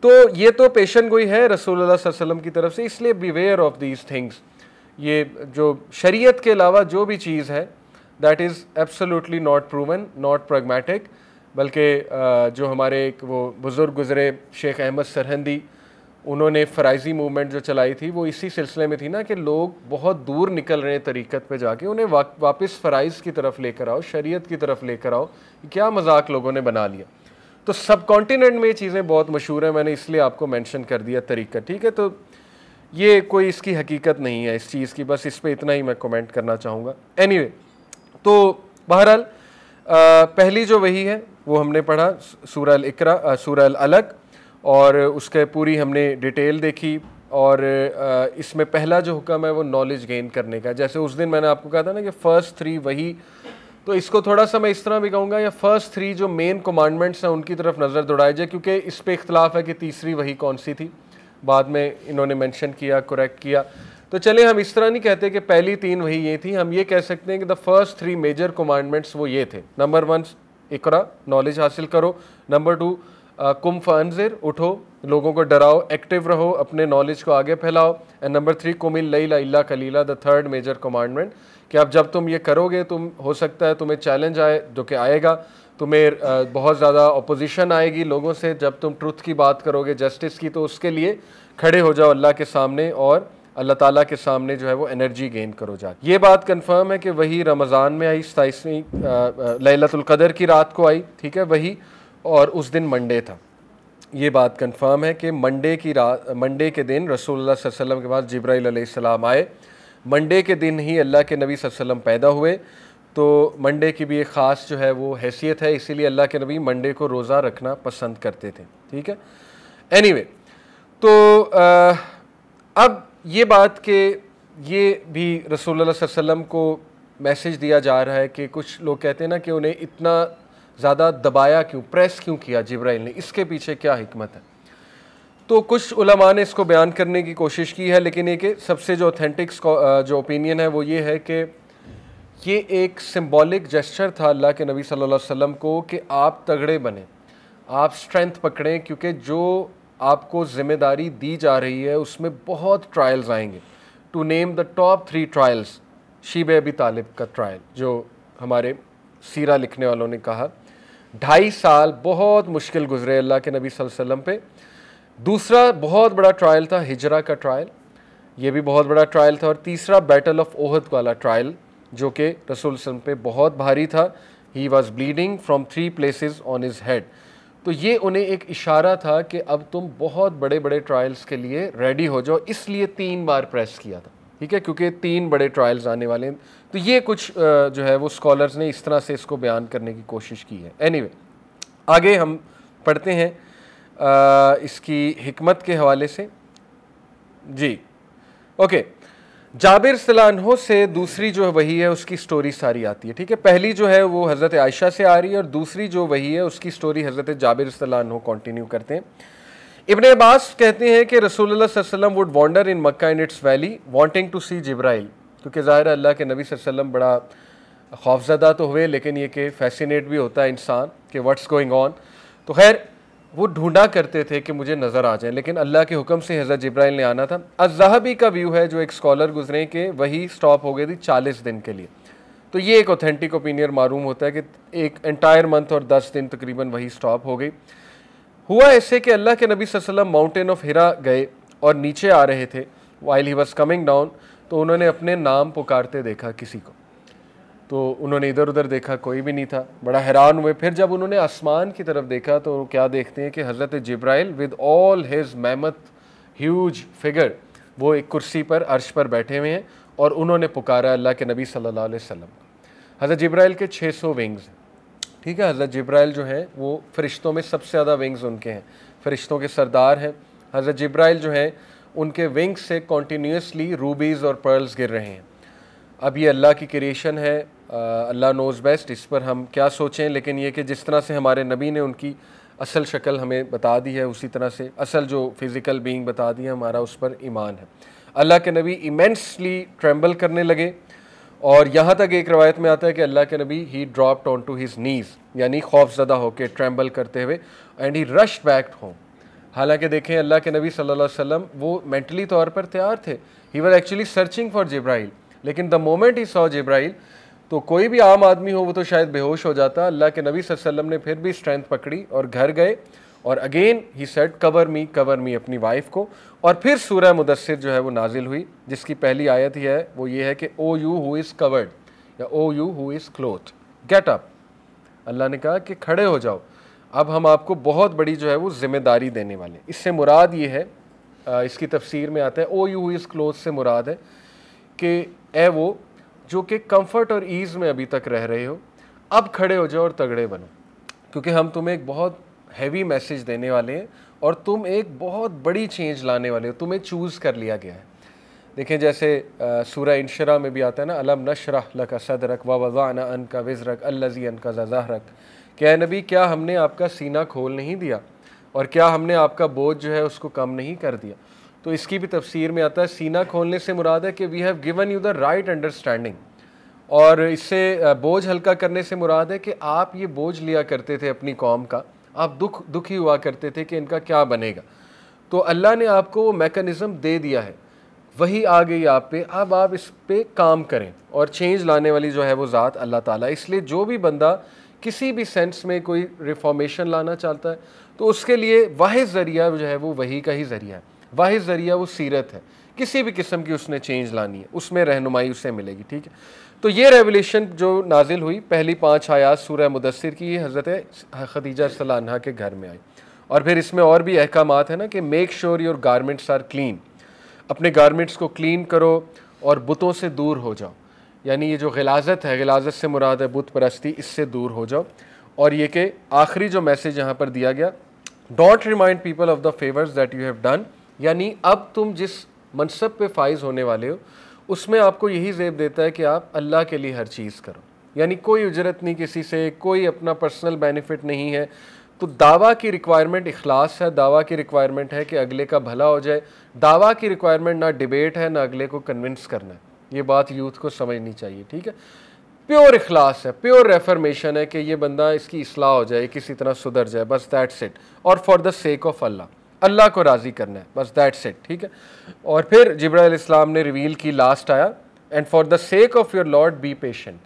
तो ये तो पेशन गोई है रसूलुल्लाह सल्लल्लाहु अलैहि वसल्लम की तरफ से, इसलिए बिवेयर ऑफ दीज थिंग्स। ये जो शरीयत के अलावा जो भी चीज़ है that is absolutely not proven, not pragmatic. बल्कि जो हमारे एक वो बुज़ुर्ग गुज़रे शेख अहमद सरहंदी, उन्होंने फ़राइज़ी मूवमेंट जो चलाई थी वो इसी सिलसिले में थी ना कि लोग बहुत दूर निकल रहे हैं तरीक़त पे जाके, उन्हें वापस फ़राइज़ की तरफ लेकर आओ, शरीयत की तरफ लेकर आओ। क्या मजाक लोगों ने बना लिया। तो सब कॉन्टिनेंट में ये चीज़ें बहुत मशहूर हैं, मैंने इसलिए आपको मेंशन कर दिया तरीक़त, ठीक है। तो ये कोई इसकी हकीकत नहीं है इस चीज़ की, बस इस पर इतना ही मैं कमेंट करना चाहूँगा। एनीवे, तो बहरहाल पहली जो वही है वो हमने पढ़ा सूरह अल इकरा, सूरह अल अलक, और उसके पूरी हमने डिटेल देखी। और इसमें पहला जो हुक्म है वो नॉलेज गेन करने का। जैसे उस दिन मैंने आपको कहा था ना कि फ़र्स्ट 3 वही, तो इसको थोड़ा सा मैं इस तरह भी कहूँगा, या फ़र्स्ट 3 जो मेन कमांडमेंट्स हैं उनकी तरफ नज़र दौड़ाई जाए, क्योंकि इस पे इख्तलाफ है कि तीसरी वही कौन सी थी, बाद में इन्होंने मेंशन किया, करेक्ट किया। तो चले हम इस तरह नहीं कहते कि पहली 3 वही ये थी, हम ये कह सकते हैं कि द फर्स्ट 3 मेजर कमांडमेंट्स वो ये थे। नंबर 1 इकरा, नॉलेज हासिल करो। नंबर 2 कुम फअंज़िर, उठो, लोगों को डराओ, एक्टिव रहो, अपने नॉलेज को आगे फैलाओ। एंड नंबर 3 कुमिल लैला इल्ला कलीला, द थर्ड मेजर कमांडमेंट, कि अब जब तुम ये करोगे, तुम हो सकता है तुम्हें चैलेंज आए, जो कि आएगा, तुम्हें बहुत ज़्यादा अपोजिशन आएगी लोगों से जब तुम ट्रुथ की बात करोगे, जस्टिस की, तो उसके लिए खड़े हो जाओ अल्लाह के सामने और अल्लाह ताला के सामने जो है वो एनर्जी गेन करो जा। ये बात कंफर्म है कि वही रमज़ान में आई, 27वीं लैलतुल क़द्र की रात को आई, ठीक है वही, और उस दिन मंडे था। ये बात कंफर्म है कि मंडे के दिन रसूलुल्लाह सल्लल्लाहु अलैहि वसल्लम के पास जिब्राइल अलैहिस्सलाम आए। मंडे के दिन ही अल्लाह के नबी सल्लल्लाहु अलैहि वसल्लम पैदा हुए। तो मंडे की भी एक ख़ास जो है वो हैसियत है, इसीलिए अल्लाह के नबी मंडे को रोज़ा रखना पसंद करते थे, ठीक है। एनीवे, तो अब ये बात कि ये भी रसूलुल्लाह सल्लल्लाहु अलैहि वसल्लम को मैसेज दिया जा रहा है कि कुछ लोग कहते हैं ना कि उन्हें इतना ज़्यादा दबाया क्यों, प्रेस क्यों किया जिब्राइल ने, इसके पीछे क्या हिकमत है। तो कुछ उलमा ने इसको बयान करने की कोशिश की है, लेकिन एक सबसे जो ऑथेंटिक जो ओपिनियन है वो ये है कि ये एक सिंबॉलिक जेस्चर था अल्लाह के नबी सल्लल्लाहु अलैहि वसल्लम को कि आप तगड़े बने, आप स्ट्रेंथ पकड़ें, क्योंकि जो आपको ज़िम्मेदारी दी जा रही है उसमें बहुत ट्रायल्स आएंगे। To name the top 3 trials, शीब अबी तालिब का ट्रायल, जो हमारे सीरा लिखने वालों ने कहा 2.5 साल बहुत मुश्किल गुजरे अल्लाह के नबी सल्लल्लाहु अलैहि वसल्लम पे। दूसरा बहुत बड़ा ट्रायल था हिजरा का ट्रायल, ये भी बहुत बड़ा ट्रायल था। और तीसरा बैटल ऑफ ओहद वाला ट्रायल, जो कि रसूल सल्लल्लाहु अलैहि वसल्लम पे बहुत भारी था। He was bleeding from 3 places on his head. तो ये उन्हें एक इशारा था कि अब तुम बहुत बड़े बड़े ट्रायल्स के लिए रेडी हो जाओ, इसलिए 3 बार प्रेस किया था, ठीक है, क्योंकि 3 बड़े ट्रायल्स आने वाले हैं। तो ये कुछ जो है वो स्कॉलर्स ने इस तरह से इसको बयान करने की कोशिश की है। एनीवे, आगे हम पढ़ते हैं इसकी हिकमत के हवाले से। जी ओके, जाबिर रज़ियल्लाहु अन्हु से दूसरी जो वही है उसकी स्टोरी सारी आती है, ठीक है। पहली जो है वो हज़रत आयशा से आ रही है और दूसरी जो वही है उसकी स्टोरी हज़रत जाबिर रज़ियल्लाहु अन्हु कंटिन्यू करते हैं। इब्न अब्बास कहते हैं कि रसूलुल्लाह सल्लल्लाहु अलैहि वसल्लम would wander in Mecca in its valley wanting to see Jibril, क्योंकि ज़ाहिर है अल्लाह के नबी सल्लल्लाहु अलैहि वसल्लम बड़ा खौफज़दा तो हुए, लेकिन ये कि फैसिनेट भी होता है इंसान कि व्हाट्स गोइंग ऑन। तो खैर वो ढूंढा करते थे कि मुझे नज़र आ जाए, लेकिन अल्लाह के हुक्म से हज़रत जिब्राइल ने आना था। अज़्ज़हाबी का व्यू है जो एक स्कॉलर गुजरे कि वही स्टॉप हो गई थी 40 दिन के लिए, तो ये एक ऑथेंटिक ओपिनियन मालूम होता है कि एक एंटायर मंथ और 10 दिन तकरीबन वही स्टॉप हो गई। हुआ ऐसे कि अल्लाह के नबी सल्लल्लाहु अलैहि वसल्लम माउंटेन ऑफ हिरा गए और नीचे आ रहे थे, while he was coming down, तो उन्होंने अपने नाम पुकारते देखा किसी को, तो उन्होंने इधर उधर देखा, कोई भी नहीं था, बड़ा हैरान हुए। फिर जब उन्होंने आसमान की तरफ देखा तो क्या देखते हैं कि हज़रत Jibril with all his mammoth huge figure वो एक कुर्सी पर अर्श पर बैठे हुए हैं और उन्होंने पुकारा अल्लाह के नबी सल्लल्लाहु अलैहि वसल्लम। हज़रत जिब्राइल के 600 विंग्स, ठीक है। हज़रत जिब्राइल जो हैं वो फ़रिश्तों में सबसे ज़्यादा विंग्स उनके हैं, फ़रिश्तों के सरदार हैं। हज़रत जिब्राइल जो हैं उनके विंग्स से कॉन्टीन्यूसली रूबीज़ और पर्ल्स गिर रहे हैं। अब ये अल्लाह की क्रिएशन है, अल्लाह नोज़ बेस्ट, इस पर हम क्या सोचें, लेकिन ये कि जिस तरह से हमारे नबी ने उनकी असल शक्ल हमें बता दी है, उसी तरह से असल जो फ़िज़िकल बीइंग बता दी है, हमारा उस पर ईमान है। अल्लाह के नबी इमेंसली ट्रेम्बल करने लगे और यहाँ तक एक रवायत में आता है कि अल्लाह के नबी he dropped on to his knees, यानी खौफज़दा होकर ट्रेम्बल करते हुए, and he rushed back home. हालांकि देखें अल्लाह के नबी सल्लल्लाहु अलैहि वसल्लम वो मेंटली तौर पर तैयार थे, he was actually searching for Jibril, लेकिन the moment he saw Jibril, तो कोई भी आम आदमी हो वो तो शायद बेहोश हो जाता। अल्लाह के नबी सल्लल्लाहु अलैहि वसल्लम ने फिर भी स्ट्रेंथ पकड़ी और घर गए और अगेन ही सेड कवर मी अपनी वाइफ को। और फिर सूरह मुदस्सिर जो है वो नाजिल हुई, जिसकी पहली आयत ही है वो ये है कि O you who is covered या O you who is cloth get up. Allah ने कहा कि खड़े हो जाओ, अब हम आपको बहुत बड़ी जो है वो जिम्मेदारी देने वाले। इससे मुराद ये है, इसकी तफसीर में आता है ओ यू हु इज़ क्लोथ से मुराद है कि ए वो जो कि कंफर्ट और ईज़ में अभी तक रह रहे हो, अब खड़े हो जाओ और तगड़े बनो, क्योंकि हम तुम्हें एक बहुत हैवी मैसेज देने वाले हैं और तुम एक बहुत बड़ी चेंज लाने वाले हो, तुम्हें चूज़ कर लिया गया है। देखें जैसे सूरह इंशरा में भी आता है ना, अलम नशरह लका सदरक व वज़अना अन्का विज़रक अल्लज़ी अन्का ज़हरक, क्या नबी क्या हमने आपका सीना खोल नहीं दिया और क्या हमने आपका बोझ जो है उसको कम नहीं कर दिया। तो इसकी भी तफसीर में आता है सीना खोलने से मुराद है कि we have given you the right understanding, और इससे बोझ हल्का करने से मुराद है कि आप ये बोझ लिया करते थे अपनी कौम का, आप दुखी हुआ करते थे कि इनका क्या बनेगा, तो अल्लाह ने आपको वो मैकेनिज़्म दे दिया है, वही आ गई आप पे, अब आप इस पे काम करें और चेंज लाने वाली जो है वो ज़ात अल्लाह ताला। इसलिए जो भी बंदा किसी भी सेंस में कोई रिफॉर्मेशन लाना चाहता है तो उसके लिए वाहिद ज़रिया जो है वो वही का ही ज़रिया है, वाहिद ज़रिया वो सीरत है। किसी भी किस्म की उसने चेंज लानी है उसमें रहनुमाई उससे मिलेगी, ठीक है। तो ये रेवलेशन जो नाजिल हुई पहली 5 आयात सूरह मुदस्सिर की, हज़रत खदीजा रज़ियल्लाहु अन्हा के घर में आई, और फिर इसमें और भी अहकामात है ना कि make sure your garments are clean, अपने गारमेंट्स को क्लीन करो और बुतों से दूर हो जाओ, यानी ये जो गिलाज़त है, गिलाज़त से मुराद है बुत परस्ती, इससे दूर हो जाओ। और ये कि आखिरी जो मैसेज यहाँ पर दिया गया, don't remind people of the favours that you have done, यानी अब तुम जिस मनसब पे फाइज होने वाले हो उसमें आपको यही ज़ेब देता है कि आप अल्लाह के लिए हर चीज़ करो, यानी कोई उजरत नहीं किसी से, कोई अपना पर्सनल बेनिफिट नहीं है। तो दावा की रिक्वायरमेंट इखलास है, दावा की रिक्वायरमेंट है कि अगले का भला हो जाए, दावा की रिक्वायरमेंट ना डिबेट है ना अगले को कन्विंस करना है। ये बात यूथ को समझनी चाहिए, ठीक है। प्योर इखलास है, प्योर रेफर्मेशन है कि ये बंदा इसकी इस्लाह हो जाए, किसी तरह सुधर जाए, बस दैट्स इट, और फॉर द सेक ऑफ अल्लाह, अल्लाह को राज़ी करना है, बस दैट्स इट, ठीक है। और फिर जिब्राइल इस्लाम ने रिवील की, लास्ट आया, and for the sake of your Lord be patient.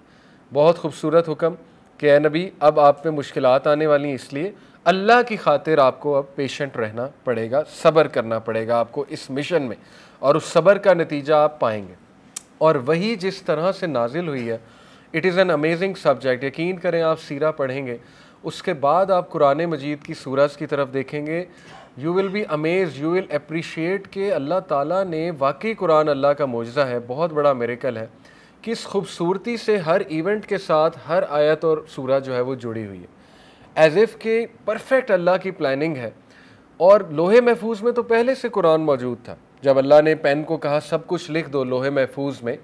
बहुत खूबसूरत हुक्म कि ए नबी अब आप पे मुश्किलात आने वाली हैं, इसलिए अल्लाह की खातिर आपको अब पेशेंट रहना पड़ेगा, सब्र करना पड़ेगा आपको इस मिशन में, और उस सब्र का नतीजा आप पाएंगे। और वही जिस तरह से नाजिल हुई है, it is an amazing subject. यकीन करें आप सीरा पढ़ेंगे, उसके बाद आप कुरान मजीद की सूरज की तरफ देखेंगे, you will be amaze, you will appreciate कि अल्लाह ताला ने वाकई कुरान अल्लाह का मोजज़ा है, बहुत बड़ा मिरेकल है, किस खूबसूरती से हर इवेंट के साथ हर आयत और सूरह जो है वो जुड़ी हुई है। एज़ इफ़ के परफेक्ट अल्लाह की प्लानिंग है। और लोहे महफूज में तो पहले से कुरान मौजूद था। जब अल्लाह ने पेन को कहा सब कुछ लिख दो लोहे महफूज में,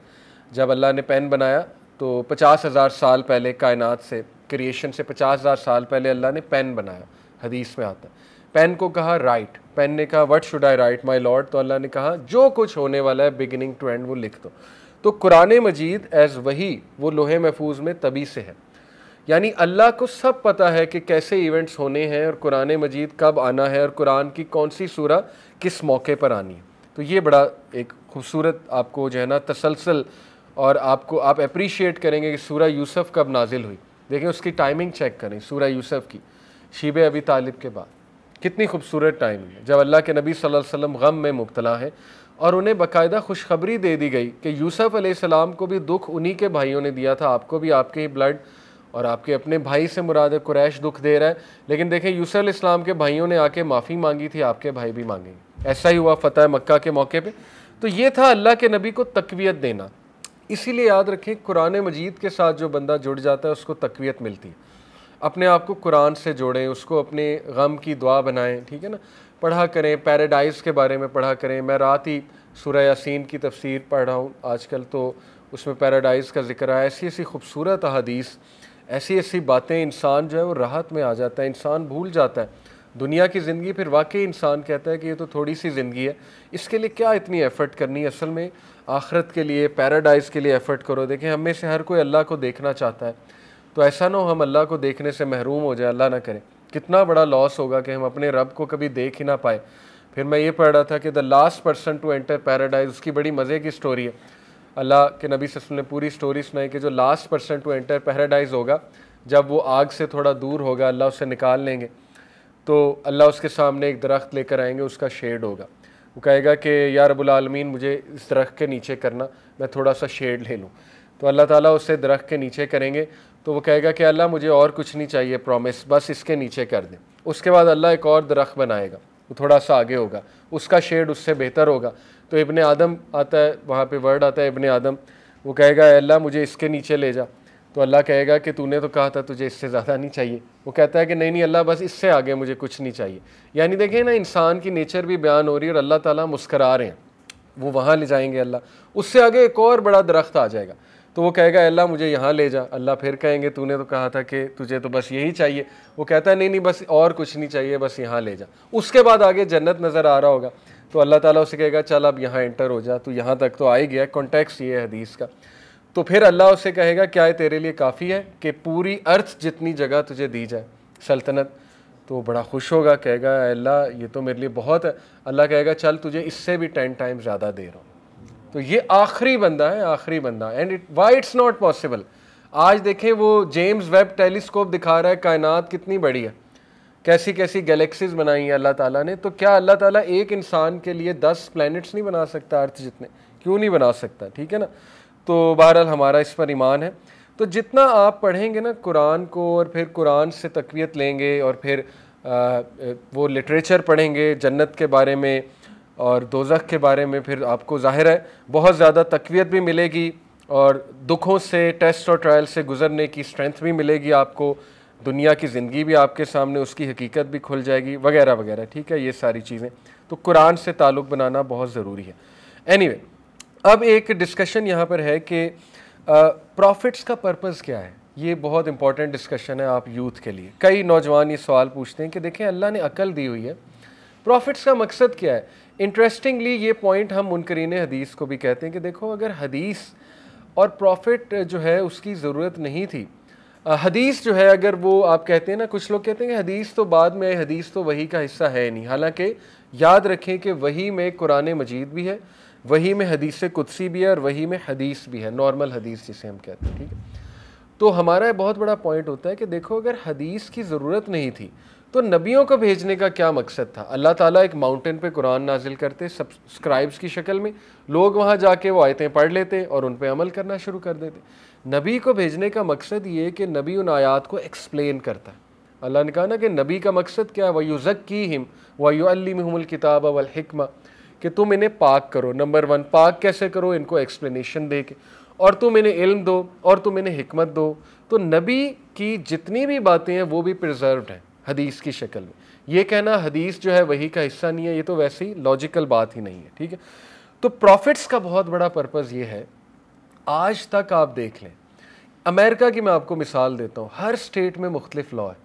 जब अल्लाह ने पेन बनाया तो 50,000 साल पहले, कायनात से, क्रिएशन से 50,000 साल पहले अल्लाह ने पेन बनाया। हदीस में आता है, पेन को कहा राइट, पेन ने कहा what should I right my Lord, तो अल्लाह ने कहा जो कुछ होने वाला है बिगिनिंग टू एंड वो लिख दो। तो कुरान मजीद एज़ वही वो लोहे महफूज में तभी से है। यानी अल्लाह को सब पता है कि कैसे इवेंट्स होने हैं और कुरान मजीद कब आना है और कुरान की कौन सी सूरा किस मौके पर आनी है। तो ये बड़ा एक खूबसूरत आपको जो है ना तसलसल, और आपको आप अप्रीशिएट करेंगे कि सूरा यूसुफ कब नाजिल हुई। देखें उसकी टाइमिंग चेक करें, सूरा यूसुफ की शीब अबी तालिब के बाद, कितनी खूबसूरत टाइमिंग है जब अल्लाह के नबी सल्लल्लाहु अलैहि वसल्लम गम में मुब्तला है और उन्हें बाकायदा खुशखबरी दे दी गई कि यूसुफ अलैहिस्सलाम को भी दुख उन्हीं के भाइयों ने दिया था, आपको भी आपके ही ब्लड और आपके अपने भाई से मुराद है, कुरैश दुख दे रहा है। लेकिन देखें यूसुफ अलैहिस्सलाम के भाइयों ने आके माफ़ी मांगी थी, आपके भाई भी मांगेंगे। ऐसा ही हुआ फतह मक्का के मौके पे। तो ये था अल्लाह के नबी को तकवीत देना। इसीलिए याद रखें कुरान मजीद के साथ जो बंदा जुड़ जाता है उसको तकवीत मिलती है। अपने आप को कुरान से जोड़ें, उसको अपने गम की दुआ बनाएं, ठीक है ना, पढ़ा करें, पैराडाइज़ के बारे में पढ़ा करें। मैं रात ही सूरह यासीन की तफसीर पढ़ रहा हूँ आजकल, तो उसमें पैराडाइज़ का जिक्र है। ऐसी ऐसी खूबसूरत हदीस, ऐसी ऐसी बातें, इंसान जो है वो राहत में आ जाता है, इंसान भूल जाता है दुनिया की ज़िंदगी। फिर वाकई इंसान कहता है कि ये तो थोड़ी सी ज़िंदगी है, इसके लिए क्या इतनी एफ़र्ट करनी। असल में आखिरत के लिए, पैराडाइज़ के लिए एफ़र्ट करो। देखें हम में से हर कोई अल्लाह को देखना चाहता है, तो ऐसा ना हो हम अल्लाह को देखने से महरूम हो जाए, अल्लाह ना करे। कितना बड़ा लॉस होगा कि हम अपने रब को कभी देख ही ना पाए। फिर मैं ये पढ़ रहा था कि the last person to enter paradise, उसकी बड़ी मज़े की स्टोरी है। अल्लाह के नबी सल्लल्लाहु अलैहि वसल्लम ने पूरी स्टोरी सुनाई कि जो last person to enter paradise होगा, जब वो आग से थोड़ा दूर होगा, अल्लाह उसे निकाल लेंगे, तो अल्लाह उसके सामने एक दरख्त लेकर आएंगे, उसका शेड होगा। वो कहेगा कि या रब्बुल आलमीन मुझे इस दरख्त के नीचे करना, मैं थोड़ा सा शेड ले लूँ। तो अल्लाह ताला उसे दरख्त के नीचे करेंगे, तो वो कहेगा कि अल्लाह मुझे और कुछ नहीं चाहिए, प्रॉमिस, बस इसके नीचे कर दें। उसके बाद अल्लाह एक और दरख्त बनाएगा, वो थोड़ा सा आगे होगा, उसका शेड उससे बेहतर होगा। तो इब्ने आदम आता है, वहाँ पे वर्ड आता है इब्ने आदम, वो कहेगा अल्लाह मुझे इसके नीचे ले जा। तो अल्लाह कहेगा कि तूने तो कहा था तुझे इससे ज़्यादा नहीं चाहिए। वो कहता है कि नहीं नहीं अल्लाह, बस इससे आगे मुझे कुछ नहीं चाहिए। यानी देखें ना, इंसान की नेचर भी बयान हो रही है और अल्लाह ताला मुस्करा रहे हैं। वो वहाँ ले जाएंगे अल्लाह, उससे आगे एक और बड़ा दरख्त आ जाएगा, तो वो कहेगा अल्लाह मुझे यहाँ ले जा। अल्लाह फिर कहेंगे तूने तो कहा था कि तुझे तो बस यही चाहिए। वो कहता है नहीं नहीं बस और कुछ नहीं चाहिए, बस यहाँ ले जा। उसके बाद आगे जन्नत नज़र आ रहा होगा, तो अल्लाह ताला उसे कहेगा चल अब यहाँ एंटर हो जा, तू यहाँ तक तो आ ही गया। कॉन्टेक्स्ट ये है हदीस का। तो फिर अल्लाह उसे कहेगा क्या है तेरे लिए काफ़ी है कि पूरी अर्थ जितनी जगह तुझे दी जाए सल्तनत। तो बड़ा खुश होगा, कहेगा अल्लाह ये तो मेरे लिए बहुत है। अल्लाह कहेगा चल तुझे इससे भी 10 टाइम ज़्यादा दे रहा हूँ। तो ये आखिरी बंदा है, आखिरी बंदा। And why it's not possible. आज देखें वो जेम्स वेब टेलीस्कोप दिखा रहा है कायनात कितनी बड़ी है, कैसी कैसी गैलेक्सीज बनाई है अल्लाह ताला ने। तो क्या अल्लाह ताला एक इंसान के लिए 10 प्लैनेट्स नहीं बना सकता अर्थ जितने? क्यों नहीं बना सकता, ठीक है ना। तो बहरहाल हमारा इस पर ईमान है। तो जितना आप पढ़ेंगे ना कुरान को और फिर कुरान से तक़वियत लेंगे और फिर वो लिटरेचर पढ़ेंगे जन्नत के बारे में और दोज़ख के बारे में, फिर आपको ज़ाहिर है बहुत ज़्यादा तक़वियत भी मिलेगी और दुखों से, टेस्ट और ट्रायल से गुज़रने की स्ट्रेंथ भी मिलेगी आपको। दुनिया की ज़िंदगी भी आपके सामने, उसकी हकीकत भी खुल जाएगी वगैरह वगैरह, ठीक है। ये सारी चीज़ें तो कुरान से ताल्लुक़ बनाना बहुत ज़रूरी है। एनीवे, अब एक डिस्कशन यहाँ पर है कि प्रॉफिट्स का पर्पज़ क्या है। ये बहुत इंपॉर्टेंट डिस्कशन है आप यूथ के लिए। कई नौजवान ये सवाल पूछते हैं कि देखें अल्लाह ने अकल दी हुई है, प्रॉफिट्स का मकसद क्या है। इंटरेस्टिंगली ये पॉइंट हम मुनकरीन हदीस को भी कहते हैं कि देखो अगर हदीस और प्रॉफिट जो है उसकी ज़रूरत नहीं थी। हदीस जो है अगर वो आप कहते हैं ना, कुछ लोग कहते हैं कि हदीस तो बाद में, हदीस तो वही का हिस्सा है नहीं। हालांकि याद रखें कि वही में कुरान मजीद भी है, वही में हदीस कुदसी भी है और वही में हदीस भी है, नॉर्मल हदीस जिसे हम कहते हैं, ठीक है। तो हमारा बहुत बड़ा पॉइंट होता है कि देखो अगर हदीस की ज़रूरत नहीं थी तो नबियों को भेजने का क्या मकसद था। अल्लाह ताला एक माउंटेन पे कुरान नाजिल करते सब्सक्राइब्स की शक्ल में, लोग वहाँ जाके वो आयतें पढ़ लेते और उन पे अमल करना शुरू कर देते। नबी को भेजने का मकसद ये कि नबी उन आयात को एक्सप्लेन करता है। अल्लाह ने कहा ना कि नबी का मकसद क्या है, वयुज़क्कीहिम वयुअल्लिमुहुमुल किताब वल हिकमा, कि तुम इन्हें पाक करो। नंबर 1 पाक कैसे करो, इनको एक्सप्लेनेशन दे के, और तुम इन्हें इल्म दो और तुम इन्हें हिकमत दो। तो नबी की जितनी भी बातें हैं वो भी प्रिजर्व्ड हैं हदीस की शक्ल में। ये कहना हदीस जो है वही का हिस्सा नहीं है, ये तो वैसे ही लॉजिकल बात ही नहीं है, ठीक है। तो प्रॉफिट्स का बहुत बड़ा पर्पज़ ये है, आज तक आप देख लें, अमेरिका की मैं आपको मिसाल देता हूँ, हर स्टेट में मुख्तलिफ लॉ है।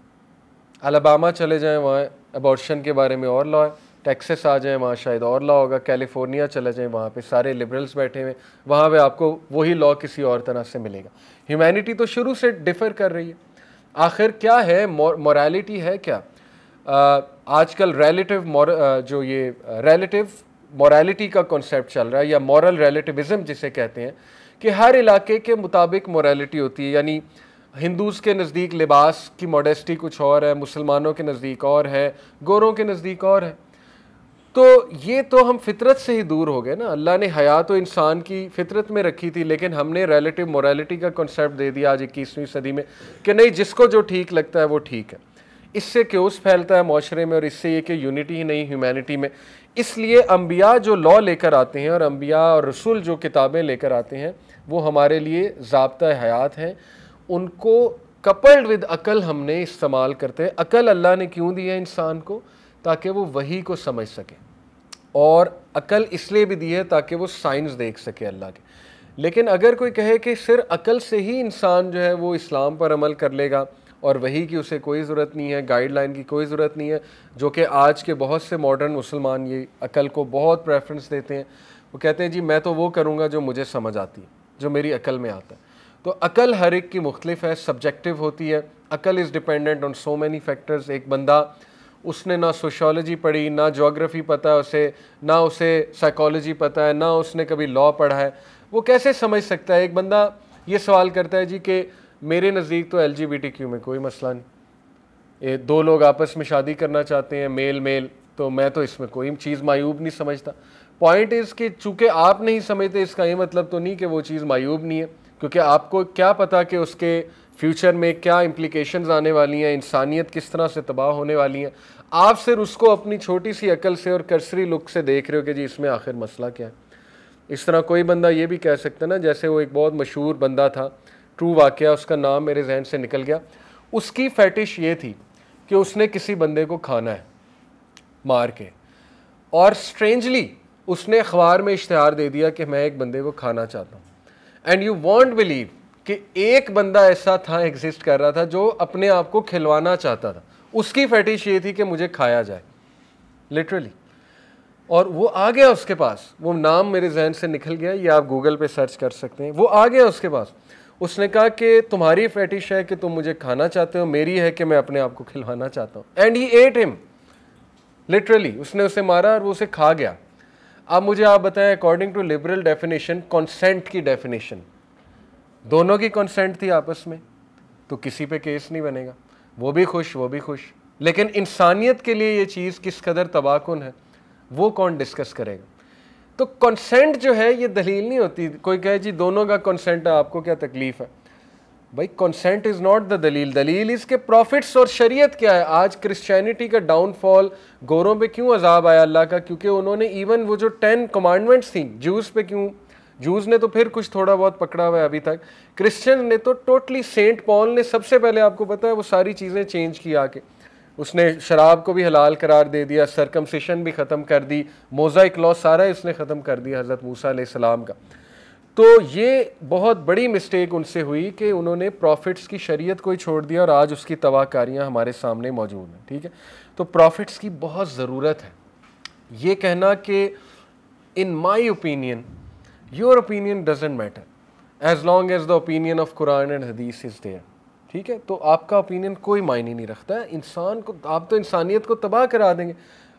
अलबामा चले जाएं, वहाँ अबॉर्शन के बारे में और लॉ है। टेक्सास आ जाएं, वहाँ शायद और लॉ होगा। कैलिफोर्निया चले जाएं, वहाँ पे सारे लिबरल्स बैठे हुए, वहाँ पे आपको वही लॉ किसी और तरह से मिलेगा। ह्यूमैनिटी तो शुरू से डिफ़र कर रही है। आखिर क्या है मोरालिटी है क्या? आजकल जो ये रिलेटिव मोरालिटी का कॉन्सेप्ट चल रहा है, या मॉरल रिलेटिविज़म जिसे कहते हैं, कि हर इलाके के मुताबिक मोरालिटी होती है। यानी हिंदूज़ के नज़दीक लिबास की मॉडेस्टी कुछ और है, मुसलमानों के नज़दीक और है, गोरों के नज़दीक और है। तो ये तो हम फितरत से ही दूर हो गए ना। अल्लाह ने हया तो इंसान की फितरत में रखी थी, लेकिन हमने रिलेटिव मोरालिटी का कॉन्सेप्ट दे दिया आज 21वीं सदी में कि नहीं, जिसको जो ठीक लगता है वो ठीक है। इससे क्योस फैलता है माशरे में, और इससे ये कि यूनिटी ही नहीं ह्यूमैनिटी में। इसलिए अम्बिया जो लॉ लेकर आते हैं और अम्बिया और रसूल जो किताबें लेकर आते हैं वो हमारे लिए ज़ाब्ता हयात हैं। उनको कपल्ड विद अकल हमने इस्तेमाल करते हैं। अकल अल्लाह ने क्यों दी है इंसान को? ताकि वो वही को समझ सके, और अकल इसलिए भी दी है ताकि वो साइंस देख सके अल्लाह के। लेकिन अगर कोई कहे कि सिर्फ अकल से ही इंसान जो है वो इस्लाम पर अमल कर लेगा और वही की उसे कोई ज़रूरत नहीं है, गाइडलाइन की कोई ज़रूरत नहीं है, जो कि आज के बहुत से मॉडर्न मुसलमान ये अकल को बहुत प्रेफरेंस देते हैं। वो कहते हैं जी मैं तो वो करूँगा जो मुझे समझ आती है, जो मेरी अकल में आता है। तो अकल हर एक की मुख्तलिफ है, सब्जेक्टिव होती है। अकल is dependent on so many factors. एक बंदा, उसने ना सोशोलॉजी पढ़ी, ना ज्योग्राफी पता है उसे, ना उसे साइकोलॉजी पता है, ना उसने कभी लॉ पढ़ा है, वो कैसे समझ सकता है? एक बंदा ये सवाल करता है जी कि मेरे नज़दीक तो LGBTQ में कोई मसला नहीं, ये दो लोग आपस में शादी करना चाहते हैं, मेल मेल, तो मैं तो इसमें कोई चीज़ मायूब नहीं समझता। पॉइंट इज़ कि चूँकि आप नहीं समझते, इसका ये मतलब तो नहीं कि वो चीज़ मायूब नहीं है, क्योंकि आपको क्या पता कि उसके फ्यूचर में क्या इम्प्लिकेशंस आने वाली हैं, इंसानियत किस तरह से तबाह होने वाली हैं। आप सिर्फ उसको अपनी छोटी सी अकल से और कर्सरी लुक से देख रहे हो कि जी इसमें आखिर मसला क्या है। इस तरह कोई बंदा ये भी कह सकता है ना, जैसे वो एक बहुत मशहूर बंदा था, ट्रू वाक़या, उसका नाम मेरे जहन से निकल गया। उसकी फैटिश ये थी कि उसने किसी बंदे को खाना है मार के, और स्ट्रेंजली उसने अखबार में इश्तिहार दे दिया कि मैं एक बंदे को खाना चाहता हूँ। एंड यू वॉन्ट बिलीव कि एक बंदा ऐसा था, एग्जिस्ट कर रहा था, जो अपने आप को खिलवाना चाहता था। उसकी फैटिश ये थी कि मुझे खाया जाए, लिटरली। और वो आ गया उसके पास, वो नाम मेरे जहन से निकल गया, ये आप गूगल पे सर्च कर सकते हैं। वो आ गया उसके पास, उसने कहा कि तुम्हारी फैटिश है कि तुम मुझे खाना चाहते हो, मेरी है कि मैं अपने आप को खिलवाना चाहता हूँ। And he at him, literally उसने उसे मारा और वो उसे खा गया। अब मुझे आप बताएं, according to liberal definition, consent की डेफिनेशन, दोनों की कंसेंट थी आपस में, तो किसी पे केस नहीं बनेगा, वो भी खुश वो भी खुश। लेकिन इंसानियत के लिए ये चीज़ किस कदर तबाहकुन है वो कौन डिस्कस करेगा? तो कंसेंट जो है ये दलील नहीं होती। कोई कहे जी दोनों का कंसेंट है, आपको क्या तकलीफ है? भाई कंसेंट इज़ नॉट द दलील। दलील इसके प्रॉफिट्स और शरीयत क्या है। आज क्रिश्चियनिटी का डाउनफॉल, गोरों पे क्यों अजाब आया अल्लाह का? क्योंकि उन्होंने इवन वो जो 10 कमांडमेंट्स थी, जूस पे क्यों, जूस ने तो फिर कुछ थोड़ा बहुत पकड़ा हुआ है अभी तक, क्रिश्चियन ने तो टोटली, सेंट पॉल ने सबसे पहले, आपको पता है, वो सारी चीज़ें चेंज की आके। उसने शराब को भी हलाल करार दे दिया, सरकमसिशन भी ख़त्म कर दी, मोज़ाइक लॉ सारा इसने ख़त्म कर दिया हज़रत मूसा अलैहिस्सलाम का। तो ये बहुत बड़ी मिस्टेक उनसे हुई कि उन्होंने प्रॉफिट्स की शरीयत को ही छोड़ दिया, और आज उसकी तबाहकारियाँ हमारे सामने मौजूद हैं। ठीक है, तो प्रॉफिट्स की बहुत ज़रूरत है। ये कहना कि in my opinion, your opinion doesn't matter as long as the opinion of Quran and Hadith is there. ठीक है, तो आपका ओपिनियन कोई मायने नहीं रखता है। इंसान को, आप तो इंसानियत को तबाह करा देंगे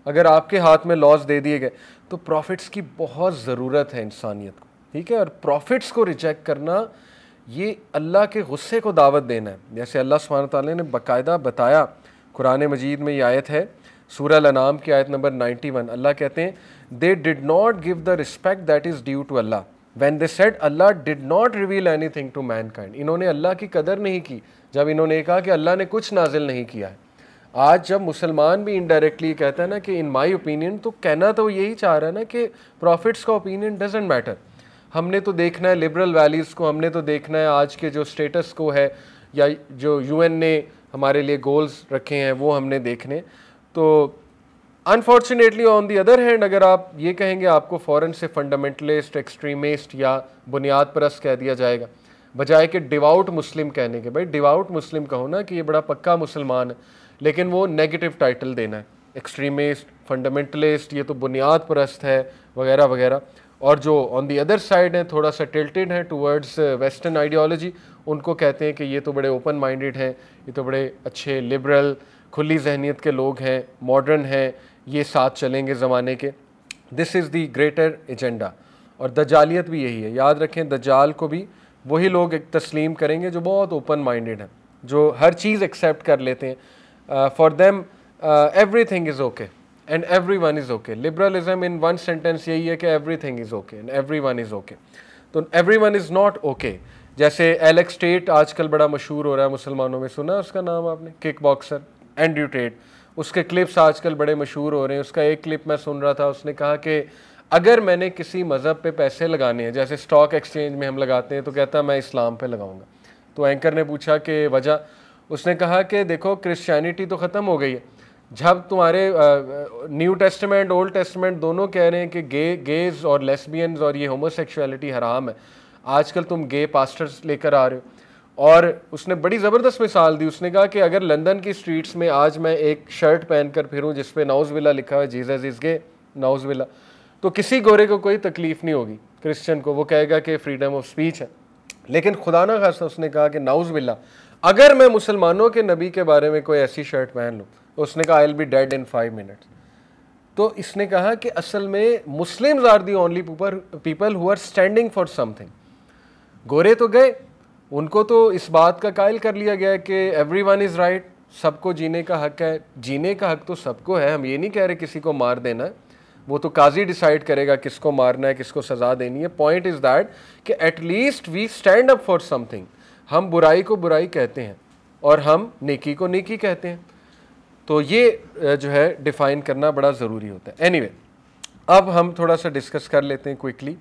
अगर आपके हाथ में लॉज दे दिए गए। तो प्रॉफिट्स की बहुत ज़रूरत है इंसानियत को। ठीक है, और प्रॉफिट्स को रिजेक्ट करना ये अल्लाह के गुस्से को दावत देना है। जैसे अल्लाह सुब्हानहू व तआला ने बाकायदा बताया, कुरान मजीद में ये आयत है, सूरह अल-अनाम की आयत नंबर 91। अल्लाह कहते हैं, they did not give the respect that is due to अल्लाह व्हेन दे सेड अल्लाह did not reveal anything to mankind. इन्होंने अल्लाह की कदर नहीं की जब इन्होंने कहा कि अल्लाह ने कुछ नाजिल नहीं किया है। आज जब मुसलमान भी इनडायरेक्टली कहता है ना कि इन माई ओपिनियन, तो कहना तो यही चाह रहा है ना कि प्रॉफिट्स का ओपिनियन डजेंट मैटर। हमने तो देखना है लिबरल वैल्यूज़ को, हमने तो देखना है आज के जो स्टेटस को है या जो यूएन ने हमारे लिए गोल्स रखे हैं वो हमने देखने। तो unfortunately on the other hand अगर आप ये कहेंगे आपको फ़ौरन से फंडामेंटलिस्ट, एक्सट्रीमिस्ट या बुनियाद परस्त कह दिया जाएगा, बजाय कि डिवाउट मुस्लिम कहने के। भाई डिवाउट मुस्लिम कहो ना कि ये बड़ा पक्का मुसलमान है, लेकिन वो नेगेटिव टाइटल देना है, एक्सट्रीमिस्ट, फंडामेंटलिस्ट, ये तो बुनियाद परस्त है वगैरह वगैरह। और जो ऑन दी अदर साइड है, थोड़ा सा टिल्टेड है टूवर्ड्स वेस्टर्न आइडियोलॉजी, उनको कहते हैं कि ये तो बड़े ओपन माइंडेड हैं, ये तो बड़े अच्छे लिबरल खुली जहनीत के लोग हैं, मॉडर्न हैं, ये साथ चलेंगे ज़माने के। This is the greater agenda. और दजालियत भी यही है, याद रखें दजाल को भी वही लोग एक तस्लीम करेंगे जो बहुत ओपन माइंडेड हैं, जो हर चीज़ एक्सेप्ट कर लेते हैं। For them everything is okay and everyone is okay. Liberalism in one sentence यही है कि everything is okay and everyone is okay. तो एवरीवन इज़ नॉट ओके। जैसे एलेक्स टेट आजकल बड़ा मशहूर हो रहा है मुसलमानों में, सुना उसका नाम आपने? किक बॉक्सर एंड्रयू टेट, उसके क्लिप्स आजकल बड़े मशहूर हो रहे हैं। उसका एक क्लिप मैं सुन रहा था, उसने कहा कि अगर मैंने किसी मज़हब पे पैसे लगाने हैं, जैसे स्टॉक एक्सचेंज में हम लगाते हैं, तो कहता मैं इस्लाम पे लगाऊंगा। तो एंकर ने पूछा कि वजह? उसने कहा कि देखो क्रिश्चियनिटी तो ख़त्म हो गई है, जब तुम्हारे न्यू टेस्टामेंट ओल्ड टेस्टामेंट दोनों कह रहे हैं कि गेज और लेस्बियंस और ये होमोसेक्सुअलिटी हराम है, आजकल तुम गे पास्टर्स लेकर आ रहे हो। और उसने बड़ी ज़बरदस्त मिसाल दी, उसने कहा कि अगर लंदन की स्ट्रीट्स में आज मैं एक शर्ट पहन कर फिरूँ जिस पे नाउज़बिल्ला लिखा हुआ है जीसस इज़ गे, नाउज़बिल्ला, तो किसी गोरे को कोई तकलीफ़ नहीं होगी, क्रिश्चियन को, वो कहेगा कि फ्रीडम ऑफ स्पीच है। लेकिन खुदा ना खासा उसने कहा कि नाउज़बिल्ला अगर मैं मुसलमानों के नबी के बारे में कोई ऐसी शर्ट पहन लूँ, तो उसने कहा I will be dead in 5 minutes. तो इसने कहा कि असल में Muslims are the only people who are standing for something. गोरे तो गए, उनको तो इस बात का कायल कर लिया गया है कि एवरीवन इज़ राइट, सबको जीने का हक है। जीने का हक तो सबको है, हम ये नहीं कह रहे किसी को मार देना है, वो तो काजी डिसाइड करेगा किसको मारना है, किसको सज़ा देनी है। पॉइंट इज़ दैट कि at least we stand up for something. हम बुराई को बुराई कहते हैं और हम नेकी को नेकी कहते हैं। तो ये जो है डिफ़ाइन करना बड़ा ज़रूरी होता है। एनीवे, अब हम थोड़ा सा डिस्कस कर लेते हैं क्विकली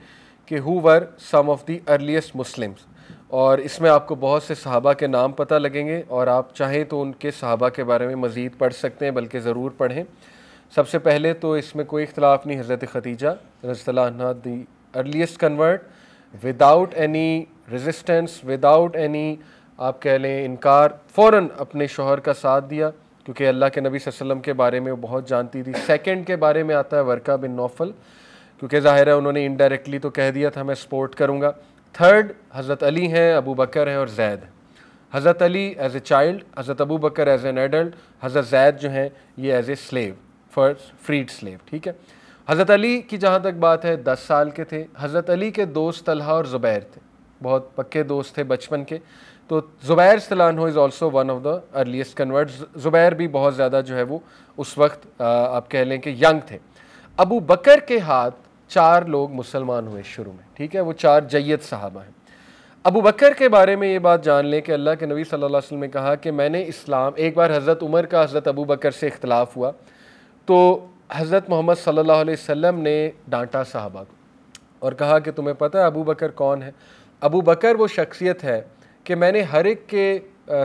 कि who were some of the earliest Muslims. और इसमें आपको बहुत से सहाबा के नाम पता लगेंगे, और आप चाहें तो उनके सहाबा के बारे में मज़ीद पढ़ सकते हैं, बल्कि ज़रूर पढ़ें। सबसे पहले तो इसमें कोई इख्तलाफ नहीं, हज़रत खदीजा रज़ियल्लाहु अन्हा the earliest convert, without any resistance, without any आप कह लें इनकार, फ़ौरन अपने शोहर का साथ दिया, क्योंकि अल्लाह के नबी सल्लल्लाहु अलैहि वसल्लम के बारे में वो बहुत जानती थी। सेकंड के बारे में आता है वर्का बिन नौफल, क्योंकि ज़ाहिर है उन्होंने इनडायरेक्टली तो कह दिया था मैं सपोर्ट करूँगा। थर्ड हज़रत अली हैं, अबू बकर हैं और जैद। हज़रत अली एज ए चाइल्ड, हज़रत अबू बकर एज एन एडल्ट, हज़रत जैद जो हैं ये as a slave, first freed slave. ठीक है। हज़रत अली की जहाँ तक बात है 10 साल के थे। हज़रत अली के दोस्त तलहा और ज़ुबैर थे, बहुत पक्के दोस्त थे बचपन के। तो ज़ुबैर रज़ियल्लाहु अन्हु is also one of the earliest convert. Zubair भी बहुत ज़्यादा जो है वो उस वक्त आप कह लें कि यंग थे। अबू बकर के हाथ 4 लोग मुसलमान हुए शुरू में, ठीक है, वो 4 जय्यद सहाबा हैं। अबू बकर के बारे में ये बात जान लें कि अल्लाह के नबी सल्लल्लाहु अलैहि वसल्लम ने कहा कि मैंने इस्लाम, एक बार हज़रत उमर का हज़रत अबू बकर से इख्तलाफ हुआ, तो हज़रत मोहम्मद सल्लल्लाहु अलैहि वसल्लम ने डांटा सहाबा को और कहा कि तुम्हें पता है अबू बकर कौन है? अबू बकर वो शख्सियत है कि मैंने हर एक के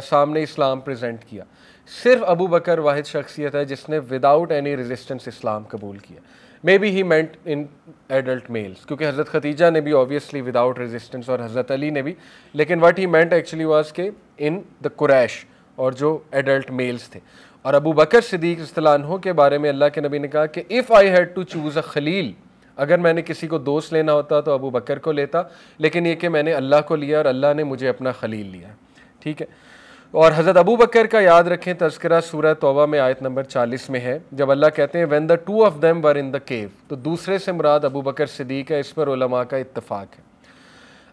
सामने इस्लाम प्रेजेंट किया, सिर्फ अबू बकर वाहिद शख्सियत है जिसने विदाउट एनी रेजिस्टेंस इस्लाम कबूल किया। May be he meant in adult males, क्योंकि हज़रत खदीजा ने भी ऑब्वियसली विदाउट रेजिस्टेंस और हज़रत अली ने भी, लेकिन what he meant actually was के इन द कुरैश और जो एडल्ट मेल्स थे। और अबू बकर सिद्दीक़ रज़ियल्लाहु अन्हु के बारे में अल्लाह के नबी ने कहा कि if I had to choose a खलील, अगर मैंने किसी को दोस्त लेना होता तो अबू बकर को लेता, लेकिन ये कि मैंने अल्लाह को लिया और अल्लाह ने मुझे अपना खलील लिया। ठीक है। और हज़रत अबू बकर का याद रखें, तज़किरा सूरह तौबा में आयत नंबर 40 में है, जब अल्लाह कहते हैं when the 2 of them were in the cave, तो दूसरे से मुराद अबू बकर सिद्दीक़ है। इस पर उलमा का इत्तफाक है।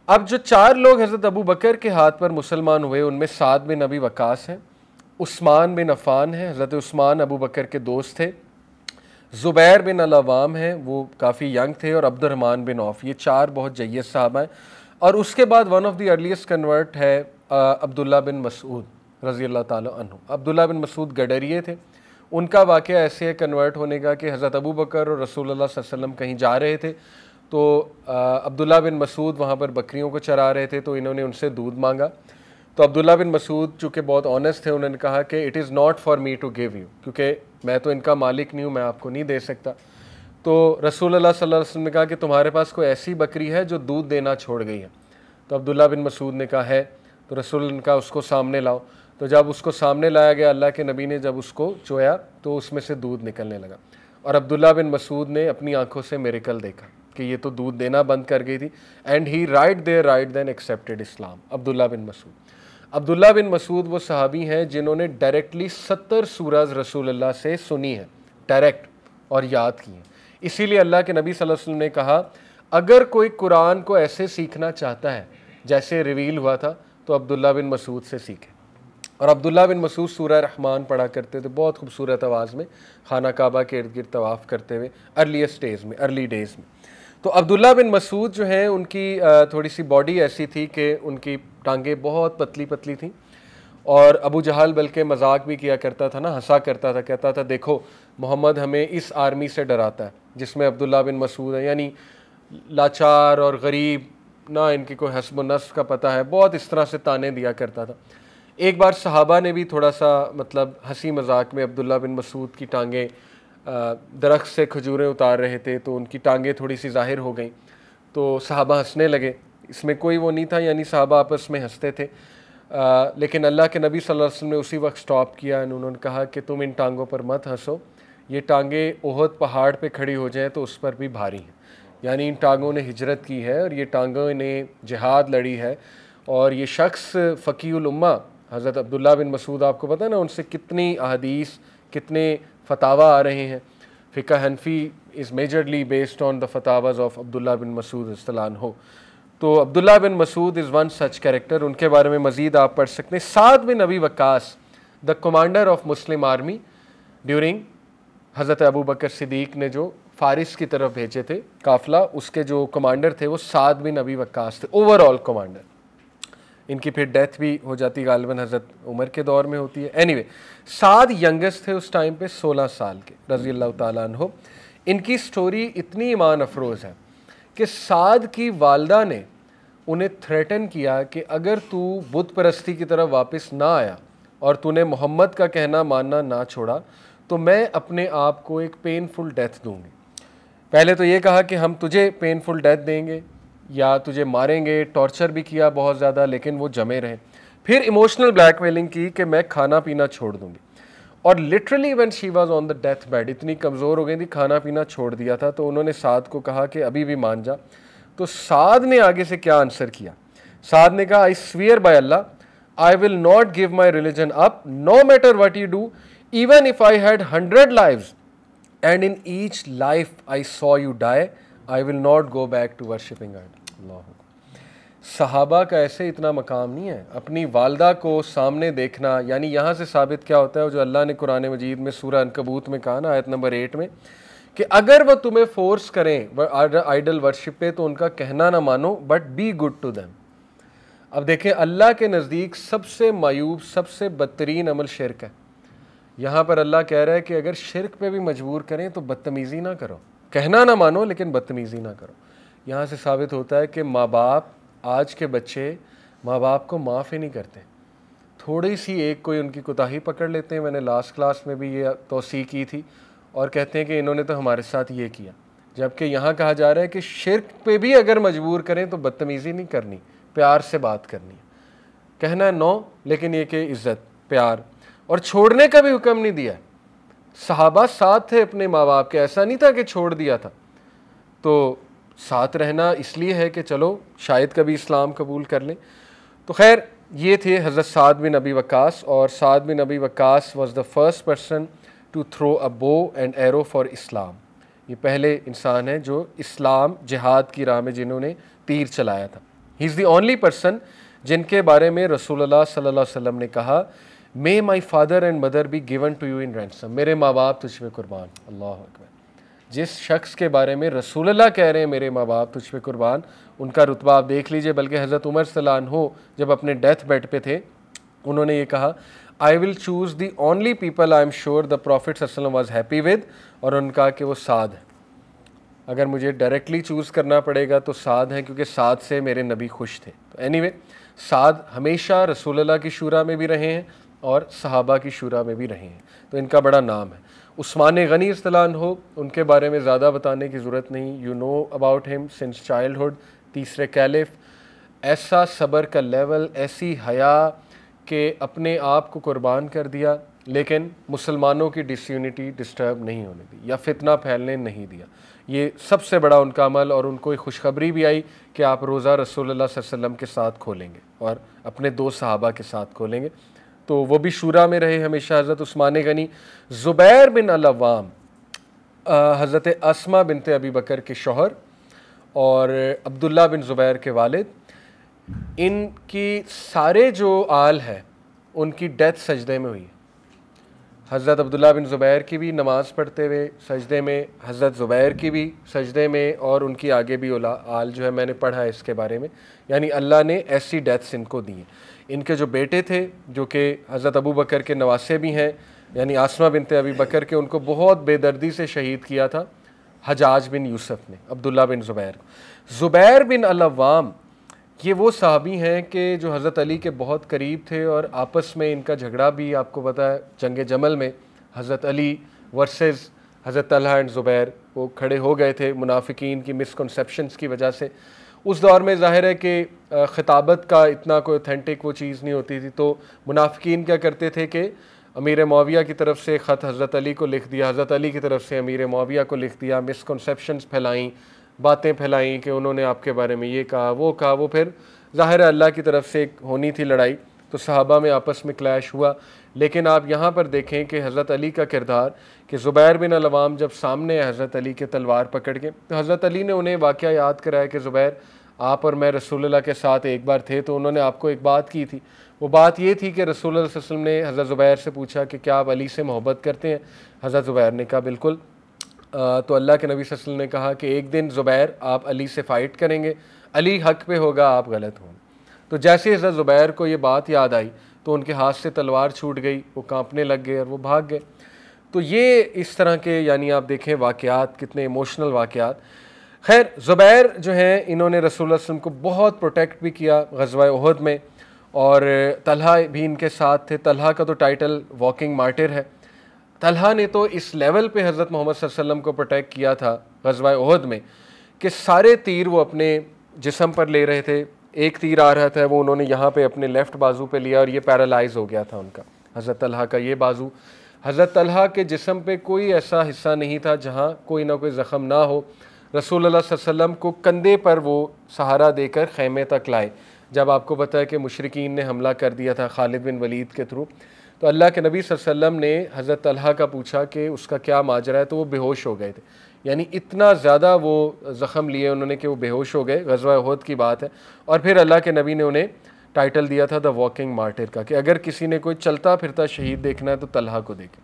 अब जो 4 लोग हज़रत अबू बकर के हाथ पर मुसलमान हुए, उनमें साद बिन अबी वकास हैं, उस्मान बिन अफ़ान हैं, हज़रत उस्मान अबू बकर के दोस्त थे, ज़ुबैर बिन अल-अवाम हैं, वो काफ़ी यंग थे, और अब्दुर्रहमान बिन औफ। ये 4 बहुत जय्यद साहबा हैं। और उसके बाद one of the earliest convert है अब्दुल्ला बिन मसूद रज़ियल्लाहु ताला अन्हु। अब्दुल्ला बिन मसूद गडरिए थे। उनका वाक़या ऐसे है कन्वर्ट होने का कि हज़रत अबू बकर और रसूलुल्लाह सल्लल्लाहु अलैहि वसल्लम कहीं जा रहे थे, तो अब्दुल्ला बिन मसूद वहाँ पर बकरियों को चरा रहे थे, तो इन्होंने उनसे दूध मांगा। तो अब्दुल्ला बिन मसूद चूँकि बहुत ऑनेस्ट थे, उन्होंने कहा कि it is not for me to give you, क्योंकि मैं तो इनका मालिक नहीं हूँ, मैं आपको नहीं दे सकता। तो रसूलुल्लाह सल्लल्लाहु अलैहि वसल्लम ने कहा कि तुम्हारे पास कोई ऐसी बकरी है जो दूध देना छोड़ गई है? तो अब्दुल्ला बिन मसूद ने कहा है। तो रसूल ने कहा उसको सामने लाओ। तो जब उसको सामने लाया गया, अल्लाह के नबी ने जब उसको चोया तो उसमें से दूध निकलने लगा, और अब्दुल्ला बिन मसूद ने अपनी आंखों से मिरेकल देखा कि ये तो दूध देना बंद कर गई थी। And he right then accepted Islam. Abdullah bin Masud वो सहाबी हैं जिन्होंने डायरेक्टली 70 सूरज रसूलुल्लाह से सुनी है, डायरेक्ट, और याद की हैं। इसीलिए अल्लाह के नबी सल्लल्लाहु अलैहि वसल्लम ने कहा, अगर कोई कुरान को ऐसे सीखना चाहता है जैसे रिवील हुआ था तो अब्दुल्ला बिन मसूद से सीखे। और अब्दुल्ला बिन मसूद सूरह रहमान पढ़ा करते थे बहुत खूबसूरत आवाज़ में, खाना काबा के इर्द गिर्द तवाफ़ करते हुए अर्ली डेज़ में। तो अब्दुल्ला बिन मसूद जो हैं, उनकी थोड़ी सी बॉडी ऐसी थी कि उनकी टांगें बहुत पतली पतली थीं, और अबू जहल बल्कि मजाक भी किया करता था ना, हंसा करता था, कहता था देखो मोहम्मद हमें इस आर्मी से डराता है जिसमें अब्दुल्ला बिन मसूद है, यानी लाचार और गरीब, ना इनकी कोई हस्ब नस्ब का पता है, बहुत इस तरह से ताने दिया करता था। एक बार सहाबा ने भी थोड़ा सा मतलब हंसी मजाक में अब्दुल्ला बिन मसूद की टांगें, दरख्त से खजूरें उतार रहे थे तो उनकी टांगें थोड़ी सी ज़ाहिर हो गई, तो सहाबा हंसने लगे। इसमें कोई वो नहीं था, यानी सहाबा आपस में हंसते थे। लेकिन अल्लाह के नबी सल्लल्लाहु अलैहि वसल्लम ने उसी वक्त स्टॉप किया, उन्होंने कहा कि तुम इन टांगों पर मत हंसो, ये टांगें ओहद पहाड़ पे खड़ी हो जाएं तो उस पर भी भारी हैं, यानी इन टांगों ने हिजरत की है और ये टांगों ने जिहाद लड़ी है। और ये शख्स फ़कीहुल उम्मा हज़रत अब्दुल्ला बिन मसूद, आपको पता है ना उनसे कितनी अहदीस, कितने फतावा आ रहे हैं। फ़िक़्ह हनफ़ी is majorly based on the फतावाज़ ऑफ अब्दुल्ला बिन मसूद रज़ियल्लाहु अन्हु। तो Abdullah bin Masud is one such character, उनके बारे में मज़ीद आप पढ़ सकते हैं। Saad bin Abi Waqqas, the commander of Muslim army during हज़रत अबू बकर सिद्दीक़ ने जो फ़ारिस की तरफ भेजे थे काफ़िला, उसके जो कमांडर थे वो साद बिन अबी वक्कास थे, ओवरऑल कमांडर। इनकी फिर डेथ भी हो जाती, गालिबन हज़रत उमर के दौर में होती है। एनीवे, साद यंगेस्ट थे उस टाइम पे, 16 साल के, रज़ी अल्लाह ताला अन्हो। इनकी स्टोरी इतनी ईमान अफरोज़ है कि साद की वालदा ने उन्हें थ्रेटन किया कि अगर तू बुत परस्ती की तरफ वापस ना आया और तूने मोहम्मद का कहना मानना ना छोड़ा तो मैं अपने आप को एक पेनफुल डेथ दूंगी। पहले तो ये कहा कि हम तुझे पेनफुल डेथ देंगे या तुझे मारेंगे, टॉर्चर भी किया बहुत ज़्यादा, लेकिन वो जमे रहे। फिर इमोशनल ब्लैकमेलिंग की कि मैं खाना पीना छोड़ दूंगी, और literally when she was on the death bed इतनी कमज़ोर हो गई थी, खाना पीना छोड़ दिया था। तो उन्होंने साद को कहा कि अभी भी मान जा। तो साद ने आगे से क्या आंसर किया? साद ने कहा, I swear by Allah I will not give my religion up no matter what you do, even if I had 100 lives and in each life I saw you die, I will not go back to worshipping God। अल्लाह, सहाबा का ऐसे इतना मकाम नहीं है, अपनी वालदा को सामने देखना। यानी यहाँ से साबित क्या होता है, जो अल्लाह ने कुरान मजीद में सूरह अनकबूत में कहा ना, आयत नंबर 8 में, कि अगर वह तुम्हें फोर्स करें आइडल वर्शिप पे तो उनका कहना ना मानो, but be good to them. अब देखें, अल्लाह के नज़दीक सबसे मायूब, सबसे बदतरीन अमल शिर्क है। यहाँ पर अल्लाह कह रहा है कि अगर शिर्क पे भी मजबूर करें तो बदतमीज़ी ना करो, कहना ना मानो लेकिन बदतमीज़ी ना करो। यहाँ से साबित होता है कि माँ बाप, आज के बच्चे माँ बाप को माफ़ ही नहीं करते। थोड़ी सी एक कोई उनकी कोताही पकड़ लेते हैं, मैंने लास्ट क्लास में भी ये तौसीह की थी, और कहते हैं कि इन्होंने तो हमारे साथ ये किया। जबकि यहाँ कहा जा रहा है कि शिर्क पे भी अगर मजबूर करें तो बदतमीज़ी नहीं करनी, प्यार से बात करनी, कहना है नो, लेकिन ये कि इज़्ज़त, प्यार, और छोड़ने का भी हुक्म नहीं दिया। सहाबा साथ थे अपने माँ बाप के, ऐसा नहीं था कि छोड़ दिया था। तो साथ रहना इसलिए है कि चलो शायद कभी इस्लाम कबूल कर लें। तो खैर, ये थे हज़रत साद बिन अबी वक्कास, और Saad bin Abi Waqqas was the first person to throw a bow and arrow for इस्लाम। ये पहले इंसान है जो इस्लाम, जिहाद की राह में जिन्होंने तीर चलाया था। He is the only person जिनके बारे में रसूलुल्लाह सल्लल्लाहु अलैहि वसल्लम ने कहा, may my father and mother be given to you in ransom, मेरे माँ बाप तुझ पे कुर्बान। अल्लाह अकबर। जिस शख्स के बारे में रसूलुल्लाह कह रहे हैं मेरे माँ बाप तुझ पे कुर्बान, उनका रुतबा आप देख लीजिए। बल्कि हज़रत उमर सल्लल्लाहु अन्हु जब अपने डेथ बेड पे थे, उन्होंने ये कहा, I will choose the only people I am sure the profit सल्लल्लाहु अलैहि वसल्लम वाज हैप्पी विद, और उनका कि वो साद है। अगर मुझे डायरेक्टली चूज़ करना पड़ेगा तो साद हैं, क्योंकि साद से मेरे नबी खुश थे। तो एनीवे साद हमेशा रसूलुल्लाह की शूरा में भी रहे हैं और सहाबा की शूरा में भी रहे हैं, तो इनका बड़ा नाम है। उस्मान गनी इस्तिलान हो, उनके बारे में ज़्यादा बताने की ज़रूरत नहीं, you know about him since childhood. तीसरे कैलिफ, ऐसा सब्र का लेवल, ऐसी हया कि अपने आप को कुर्बान कर दिया लेकिन मुसलमानों की डिसयूनिटी डिस्टर्ब नहीं होने दी या फितना फैलने नहीं दिया। ये सबसे बड़ा उनका अमल। और उनको एक खुशखबरी भी आई कि आप रोज़ा रसूलुल्लाह सल्लल्लाहु अलैहि वसल्लम के साथ खोलेंगे और अपने 2 सहाबा के साथ खोलेंगे, तो वो भी शूरा में रहे हमेशा। हज़रत उस्मान गनी, ज़ुबैर बिन अल-अव्वाम, हज़रत अस्मा बिनते अबी बकर के शौहर और अब्दुल्ला बिन ज़ुबैर के वालिद, इनकी सारे जो आल है उनकी डेथ सजदे में हुई। हज़रत अब्दुल्ला बिन ज़ुबैर की भी नमाज़ पढ़ते हुए सजदे में, हज़रत ज़ुबैर की भी सजदे में, और उनकी आगे भी आल जो है मैंने पढ़ा है इसके बारे में। यानी अल्लाह ने ऐसी डेथ्स इनको दी हैं। इनके जो बेटे थे जो कि हज़रत अबू बकर के नवासे भी हैं, यानी आसमा बिनते अबी बकर के, उनको बहुत बेदर्दी से शहीद किया था हजाज बिन यूसुफ ने अब्दुल्ला बिन ज़ुबैर को। ज़ुबैर बिन अल-अव्वाम ये वो सहाबी हैं कि जो हज़रत अली के बहुत करीब थे और आपस में इनका झगड़ा भी आपको पता है जंग जमल में हज़रत अली वर्सेस हज़रत तलहा एंड ज़ुबैर वो खड़े हो गए थे मुनाफिकीन की मिसकंसेप्शंस की वजह से। उस दौर में ज़ाहिर है कि ख़िताबत का इतना कोई ऑथेंटिक वो चीज़ नहीं होती थी, तो मुनाफिकीन क्या करते थे कि अमीर मुआविया की तरफ से ख़त हज़रत अली को लिख दिया, हज़रत अली की तरफ से अमीर मुआविया को लिख दिया, मिसकंसेप्शंस फैलाई, बातें फैलाई कि उन्होंने आपके बारे में ये कहा वो कहा। वो फिर ज़ाहिर अल्लाह की तरफ से होनी थी लड़ाई, तो सहाबा में आपस में क्लैश हुआ। लेकिन आप यहाँ पर देखें कि हज़रत अली का किरदार कि ज़ुबैर बिन अल-अव्वाम जब सामने है हज़रत अली के तलवार पकड़ के, तो हज़रत अली ने उन्हें वाक़या याद कराया कि ज़ुबैर आप और मैं रसूलुल्लाह के साथ एक बार थे, तो उन्होंने आपको एक बात की थी। वो बात ये थी कि रसूलुल्लाह सल्लल्लाहु अलैहि वसल्लम ने हज़रत ज़ुबैर से पूछा कि क्या आप अली से मोहब्बत करते हैं? हज़रत ज़ुबैर ने कहा बिल्कुल। तो अल्लाह के नबी सल्लल्लाहु अलैहि वसल्लम ने कहा कि एक दिन ज़ुबैर आप अली से फ़ाइट करेंगे, अली हक़ पे होगा, आप गलत होंगे। तो जैसे हज़रत ज़ुबैर को ये बात याद आई तो उनके हाथ से तलवार छूट गई, वो कांपने लग गए और वो भाग गए। तो ये इस तरह के यानी आप देखें वाक़यात, कितने इमोशनल वाक़यात। खैर ज़ुबैर जो हैं इन्होंने रसूलुल्लाह सल्लल्लाहु अलैहि वसल्लम को बहुत प्रोटेक्ट भी किया ग़ज़वा उहद में, और तलहा भी इनके साथ थे। तलहा का तो टाइटल वॉकिंग मार्टिर है। तलहा ने तो इस लेवल पे हज़रत मोहम्मद सल्लल्लाहु अलैहि वसल्लम को प्रोटेक्ट किया था ग़ज़वा उहद में कि सारे तीर वो अपने जिस्म पर ले रहे थे। एक तीर आ रहा था, वो उन्होंने यहाँ पे अपने लेफ़्ट बाजू पे लिया और ये पैरालाइज़ हो गया था उनका, हज़रत तलहा का ये बाजू। हज़रत तलहा के जिस्म पे कोई ऐसा हिस्सा नहीं था जहाँ कोई ना कोई ज़ख़म ना हो। रसूलुल्लाह सल्लल्लाहु अलैहि वसल्लम को कंधे पर वो सहारा देकर ख़ैमे तक लाए, जब आपको पता है कि मुशरिकीन ने हमला कर दिया था खालिद बिन वलीद के थ्रू। तो अल्लाह के नबी सल्लल्लाहु अलैहि वसल्लम ने हज़रत तलहा का पूछा कि उसका क्या माजरा है, तो वो बेहोश हो गए थे। यानी इतना ज़्यादा वो ज़ख़म लिए उन्होंने कि वो बेहोश हो गए। ग़ज़वा उहद की बात है। और फिर अल्लाह के नबी ने उन्हें टाइटल दिया था द वॉकिंग मार्टिर का, कि अगर किसी ने कोई चलता फिरता शहीद देखना है तो तलहा को देखें।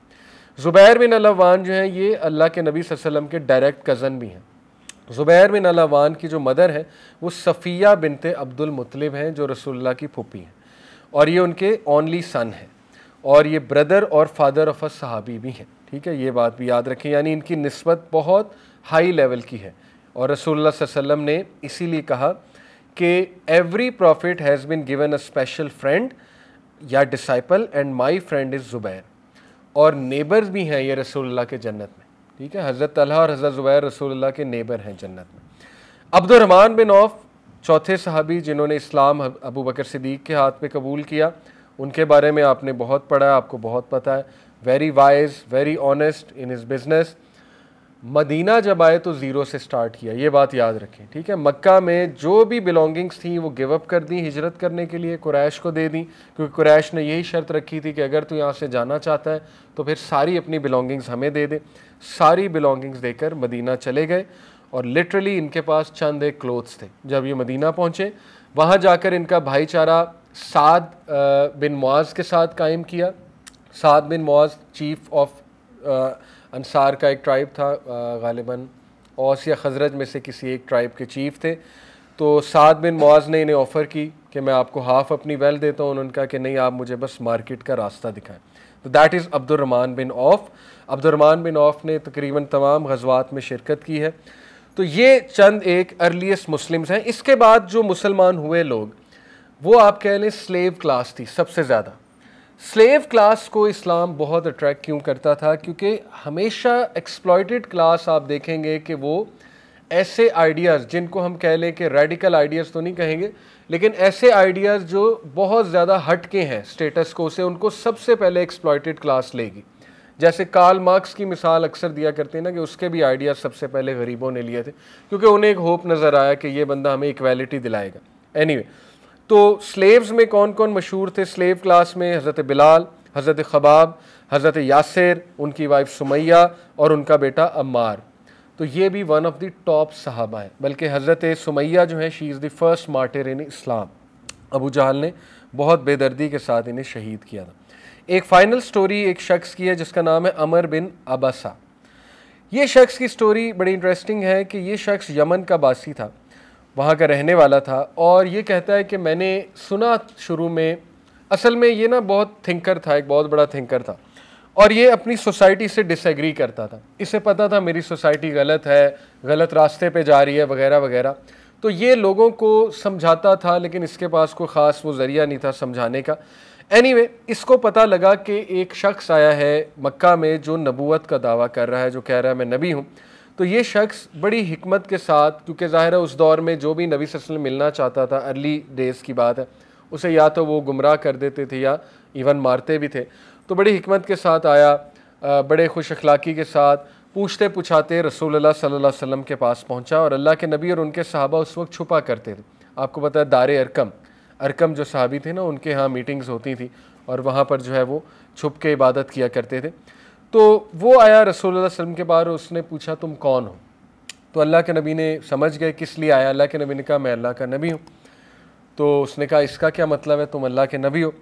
ज़ुबैर बिन अल-अव्वाम जो हैं ये अल्लाह के नबी सल्लल्लाहु अलैहि वसल्लम के डायरेक्ट कज़न भी हैं। ज़ुबैर बिन अल-अव्वाम की जो मदर है वो सफ़िया बिनते अब्दुल मुत्तलिब हैं, जो रसूलुल्लाह की फूफी हैं, और ये उनके ओनली सन हैं, और ये ब्रदर और फादर ऑफ अ सहाबी भी हैं। ठीक है, ये बात भी याद रखें, यानी इनकी निस्बत बहुत हाई लेवल की है। और रसूलुल्लाह सल्लल्लाहु अलैहि वसल्लम ने इसीलिए कहा कि every prophet has been given a special friend या disciple and my friend is Zubair. और नेबर्स भी हैं ये रसूलुल्लाह के जन्नत में। ठीक है, हज़रत तलहा और हज़रत ज़ुबैर रसूलुल्लाह के नेबर हैं जन्नत में। अब्दुर्रहमान बिन औफ चौथे सहाबी जिन्होंने इस्लाम अबू बकर सिद्दीक़ के हाथ पे कबूल किया, उनके बारे में आपने बहुत पढ़ा है, आपको बहुत पता है। Very wise, very honest in his business. मदीना जब आए तो ज़ीरो से स्टार्ट किया, ये बात याद रखें। ठीक है, मक्का में जो भी बिलोंगिंग्स थी वो गिव अप कर दी हिजरत करने के लिए, कुरैश को दे दी, क्योंकि कुरैश ने यही शर्त रखी थी कि अगर तू यहाँ से जाना चाहता है तो फिर सारी अपनी बिलोंगिंग्स हमें दे दे। सारी बिलोंगिंग्स देकर मदीना चले गए, और लिटरली इनके पास चंद एक क्लोथ्स थे। जब ये मदीना पहुँचे वहाँ जाकर इनका भाईचारा साद बिन मुआज़ के साथ कायम किया। साद बिन मुआज़ चीफ़ ऑफ अंसार का एक ट्राइब था, गालिबन औस या खजरज में से किसी एक ट्राइब के चीफ़ थे। तो साद बिन मुआज़ ने इन्हें ऑफ़र की कि मैं आपको हाफ़ अपनी वेल देता हूँ। उन्होंने कहा कि नहीं, आप मुझे बस मार्केट का रास्ता दिखाएं। तो दैट इज़ अब्दुर्रहमान बिन औफ। अब्दुर्रहमान बिन औफ ने तकरीबन तमाम गज़वात में शिरकत की है। तो ये चंद एक अर्लीस्ट मुस्लिम्स हैं। इसके बाद जो मुसलमान हुए लोग, वो आप कह लें स्लेव क्लास थी सबसे ज़्यादा। स्लेव क्लास को इस्लाम बहुत अट्रैक्ट क्यों करता था? क्योंकि हमेशा एक्सप्लॉइटेड क्लास आप देखेंगे कि वो ऐसे आइडियाज़, जिनको हम कह लें कि रेडिकल आइडियाज़ तो नहीं कहेंगे, लेकिन ऐसे आइडियाज़ जो बहुत ज़्यादा हटके हैं स्टेटस को से, उनको सबसे पहले एक्सप्लॉइटेड क्लास लेगी। जैसे कार्ल मार्क्स की मिसाल अक्सर दिया करते हैं ना, कि उसके भी आइडियाज़ सबसे पहले गरीबों ने लिए थे, क्योंकि उन्हें एक होप नज़र आया कि ये बंदा हमें इक्वालिटी दिलाएगा। एनीवे, तो स्लेव्स में कौन कौन मशहूर थे स्लेव क्लास में? हज़रत बिलाल, हज़रत खबाब, हज़रत यासिर, उनकी वाइफ सुमैया और उनका बेटा अम्मार। तो ये भी वन ऑफ द टॉप सहाबा है। बल्कि हज़रत सुमैया जो है, she is the first martyr in Islam. Abu Jahl ने बहुत बेदर्दी के साथ इन्हें शहीद किया था। एक फ़ाइनल स्टोरी एक शख्स की है जिसका नाम है अमर बिन अबसा। ये शख्स की स्टोरी बड़ी इंटरेस्टिंग है कि ये शख्स यमन का बासी था, वहाँ का रहने वाला था, और ये कहता है कि मैंने सुना शुरू में, असल में ये ना बहुत थिंकर था, एक बहुत बड़ा थिंकर था, और ये अपनी सोसाइटी से डिसएग्री करता था। इसे पता था मेरी सोसाइटी गलत है, गलत रास्ते पे जा रही है वगैरह वगैरह। तो ये लोगों को समझाता था, लेकिन इसके पास कोई ख़ास वो ज़रिया नहीं था समझाने का। एनीवे, इसको पता लगा कि एक शख्स आया है मक्का में जो नबूवत का दावा कर रहा है, जो कह रहा है मैं नबी हूँ। तो ये शख्स बड़ी हिकमत के साथ, क्योंकि ज़ाहिर है उस दौर में जो भी नबी सल्लल्लाहु अलैहि वसल्लम मिलना चाहता था, अर्ली डेज़ की बात है, उसे या तो वो गुमराह कर देते थे या इवन मारते भी थे। तो बड़ी हिकमत के साथ आया, बड़े खुश अखलाक़ी के साथ पूछते पुछाते रसूलुल्लाह सल्लल्लाहु अलैहि वसल्लम के पास पहुँचा। और अल्लाह के नबी और उनके सहाबा उस वक्त छुपा करते थे। आपको पता है दारे अरकम जो सहाबी थे ना, उनके यहाँ मीटिंग्स होती थी, और वहाँ पर जो है वो छुप के इबादत किया करते थे। तो वो आया रसूलुल्लाह सल्लल्लाहु अलैहि वसल्लम के बाहर, उसने पूछा तुम कौन हो? तो अल्लाह के नबी ने समझ गए किस लिए आया। अल्लाह के नबी ने कहा मैं अल्लाह का नबी हूँ। तो उसने कहा इसका क्या मतलब है, तुम अल्लाह के नबी हो?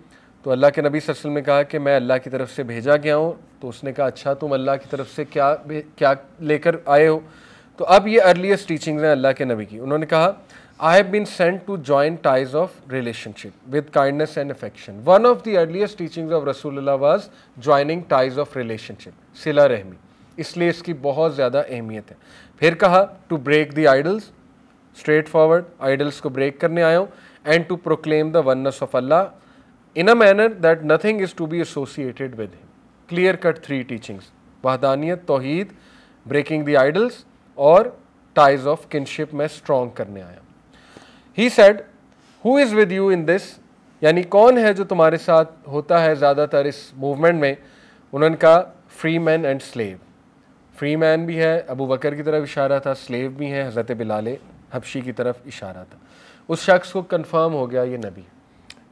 तो अल्लाह के नबी सल्लल्लाहु अलैहि वसल्लम ने कहा कि मैं अल्लाह की तरफ से भेजा गया हूँ। तो उसने कहा अच्छा, तुम अल्लाह की तरफ से क्या लेकर आए हो? तो अब ये अर्लीस्ट टीचिंग्स हैं अल्लाह के नबी की। उन्होंने कहा I have been sent to join ties of relationship with kindness and affection. One of the earliest teachings of रसूलुल्लाह was joining ties of relationship, सिला रहमी। इसलिए इसकी बहुत ज़्यादा अहमियत है। फिर कहा to break the idols, straight forward idols को ब्रेक करने आया हूँ, and to proclaim the oneness of Allah in a manner that nothing is to be associated with him. Clear cut 3 teachings: वहदानियत, Towhid, breaking the idols और ties of kinship में strong करने आया। He said, who is with you in this? यानी कौन है जो तुम्हारे साथ होता है ज़्यादातर इस मूवमेंट में? उन्होंने कहा free man and slave. Free man भी है, अबू बकर की तरफ इशारा था, स्लेव भी हैं, हज़रत बिलाल हबशी की तरफ इशारा था। उस शख्स को कन्फर्म हो गया ये नबी,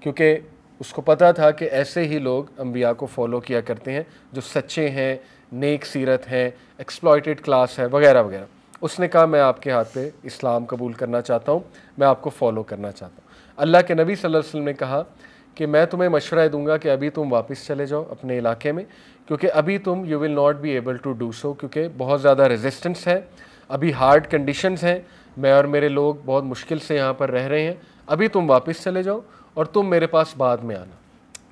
क्योंकि उसको पता था कि ऐसे ही लोग अंबिया को फॉलो किया करते हैं, जो सच्चे हैं, नेक सीरत हैं, एक्सप्लॉइटेड क्लास है वगैरह वगैरह। उसने कहा मैं आपके हाथ पे इस्लाम कबूल करना चाहता हूँ, मैं आपको फॉलो करना चाहता हूँ। अल्लाह के नबी सल्लल्लाहु अलैहि वसल्लम ने कहा कि मैं तुम्हें मशवरा दूंगा कि अभी तुम वापस चले जाओ अपने इलाके में, क्योंकि अभी तुम you will not be able to do so, क्योंकि बहुत ज़्यादा रेजिस्टेंस है, अभी हार्ड कंडीशंस हैं, मैं और मेरे लोग बहुत मुश्किल से यहाँ पर रह रहे हैं। अभी तुम वापस चले जाओ और तुम मेरे पास बाद में आना।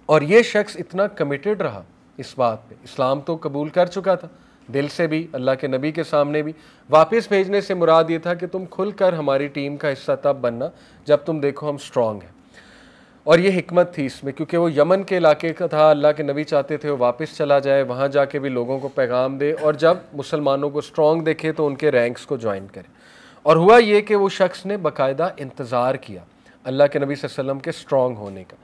और ये शख्स इतना कमिटेड रहा इस बात पे, इस्लाम तो कबूल कर चुका था दिल से भी, अल्लाह के नबी के सामने भी। वापस भेजने से मुराद ये था कि तुम खुलकर हमारी टीम का हिस्सा तब बनना जब तुम देखो हम स्ट्रांग हैं। और ये हिकमत थी इसमें, क्योंकि वो यमन के इलाके का था, अल्लाह के नबी चाहते थे वो वापस चला जाए, वहाँ जाके भी लोगों को पैगाम दे, और जब मुसलमानों को स्ट्रांग देखे तो उनके रैंक्स को ज्वाइन करे। और हुआ ये कि वो शख्स ने बाकायदा इंतज़ार किया अल्लाह के नबी सल्लल्लाहु अलैहि वसल्लम के स्ट्रांग होने का,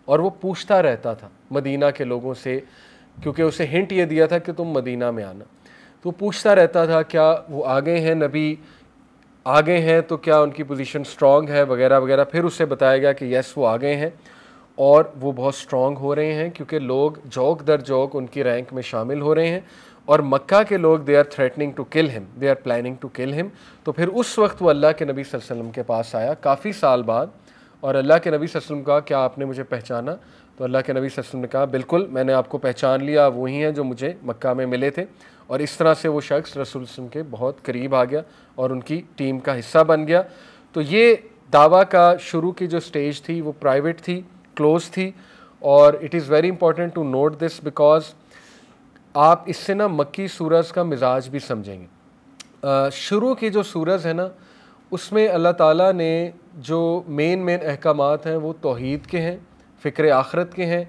और वो पूछता रहता था मदीना के लोगों से, क्योंकि उसे हिंट ये दिया था कि तुम मदीना में आना। तो पूछता रहता था क्या वो आ गए हैं, नबी आ गए हैं, तो क्या उनकी पोजीशन स्ट्रांग है वगैरह वगैरह। फिर उसे बताया गया कि यस वो आ गए हैं और वो बहुत स्ट्रांग हो रहे हैं, क्योंकि लोग जौक दर जौक उनकी रैंक में शामिल हो रहे हैं, और मक्का के लोग they are threatening to kill him, they are planning to kill him. तो फिर उस वक्त वो अल्लाह के नबी सल्लल्लाहु अलैहि वसल्लम के पास आया काफ़ी साल बाद, और अल्लाह के नबी सल्लल्लाहु अलैहि वसल्लम कहा क्या आपने मुझे पहचाना? तो अल्लाह के नबी सल्लल्लाहु अलैहि वसल्लम ने कहा बिल्कुल मैंने आपको पहचान लिया, वही हैं जो मुझे मक्का में मिले थे। और इस तरह से वो शख्स रसूल सल्लल्लाहु अलैहि वसल्लम के बहुत करीब आ गया और उनकी टीम का हिस्सा बन गया। तो ये दावा का शुरू की जो स्टेज थी वो प्राइवेट थी, क्लोज थी, और it is very important to note this, because आप इससे ना मक्की सूरज का मिजाज भी समझेंगे। शुरू की जो सूरज है ना, उसमें अल्लाह ताला ने जो मेन अहकामात हैं वो तौहीद के हैं, फ़िक्र आखरत के हैं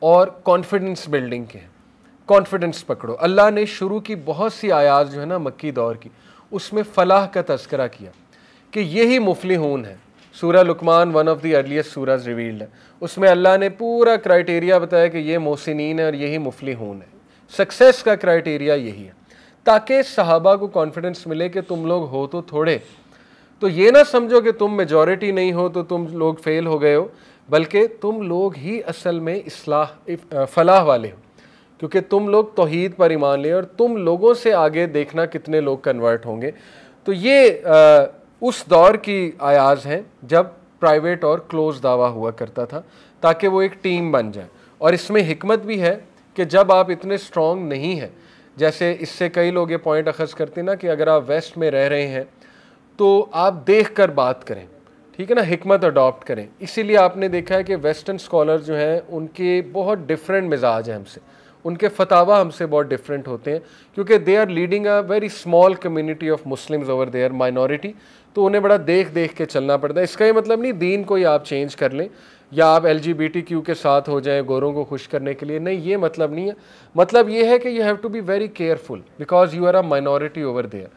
और कॉन्फिडेंस बिल्डिंग के हैं। कॉन्फिडेंस पकड़ो। अल्लाह ने शुरू की बहुत सी आयात जो है ना मक्की दौर की, उसमें फ़लाह का तज़किरा किया कि यही मुफ़लिहून है। सूरह Luqman one of the earliest surahs revealed है, उसमें अल्लाह ने पूरा क्राइटेरिया बताया कि ये मोहसिनीन है और यही मुफ़लिहून है। सक्सेस का क्राइटेरिया यही है, ताकि सहाबा को कॉन्फिडेंस मिले कि तुम लोग हो तो थोड़े, तो ये ना समझो कि तुम मेजॉरिटी नहीं हो तो तुम लोग फेल हो गए हो, बल्कि तुम लोग ही असल में फलाह वाले हो, क्योंकि तुम लोग तौहीद पर ईमान ले और तुम लोगों से आगे देखना कितने लोग कन्वर्ट होंगे। तो ये उस दौर की आयाज़ हैं जब प्राइवेट और क्लोज़ दावा हुआ करता था, ताकि वो एक टीम बन जाए। और इसमें हिकमत भी है कि जब आप इतने स्ट्रॉन्ग नहीं हैं, जैसे इससे कई लोग ये पॉइंट अखज़ करते हैं ना कि अगर आप वेस्ट में रह रहे हैं तो आप देख कर बात करें, ठीक है ना, हिकमत अडॉप्ट करें। इसीलिए आपने देखा है कि वेस्टर्न स्कॉलर जो हैं उनके बहुत डिफरेंट मिजाज हैं हमसे, उनके फतावा हमसे बहुत डिफरेंट होते हैं, क्योंकि they are leading a very small community of Muslims over there minority, तो उन्हें बड़ा देख देख के चलना पड़ता है। इसका ये मतलब नहीं दीन को ही आप चेंज कर लें या आप LGBTQ के साथ हो जाएं गोरों को खुश करने के लिए, नहीं, ये मतलब नहीं है। मतलब ये है कि you have to be very careful because you are a minority over there,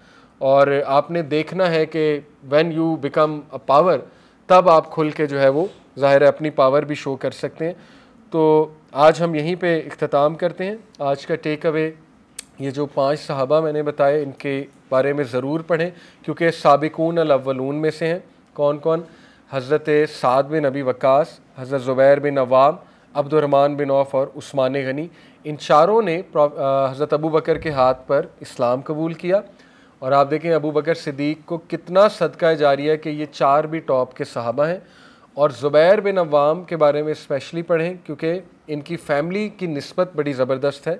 और आपने देखना है कि when you become a power, तब आप खुल के जो है वो ज़ाहिर है अपनी पावर भी शो कर सकते हैं। तो आज हम यहीं पे इख्तिताम करते हैं। आज का टेक अवे, ये जो 5 सहाबा मैंने बताए इनके बारे में ज़रूर पढ़ें, क्योंकि साबिकून अल अव्वलून में से हैं। कौन कौन? हज़रत साद बिन अबी वक्कास, हज़रत ज़ुबैर बिन अव्वाम, अब्दुर्रहमान बिन औफ और उस्मान गनी। इन चारों ने हज़रत अबू बकर के हाथ पर इस्लाम कबूल किया। और आप देखें अबू बकर सिद्दीक़ को कितना सदका जारिया है कि ये 4 भी टॉप के सहाबा हैं। और ज़ुबैर बिन अव्वाम के बारे में स्पेशली पढ़ें क्योंकि इनकी फ़ैमिली की निस्बत बड़ी ज़बरदस्त है।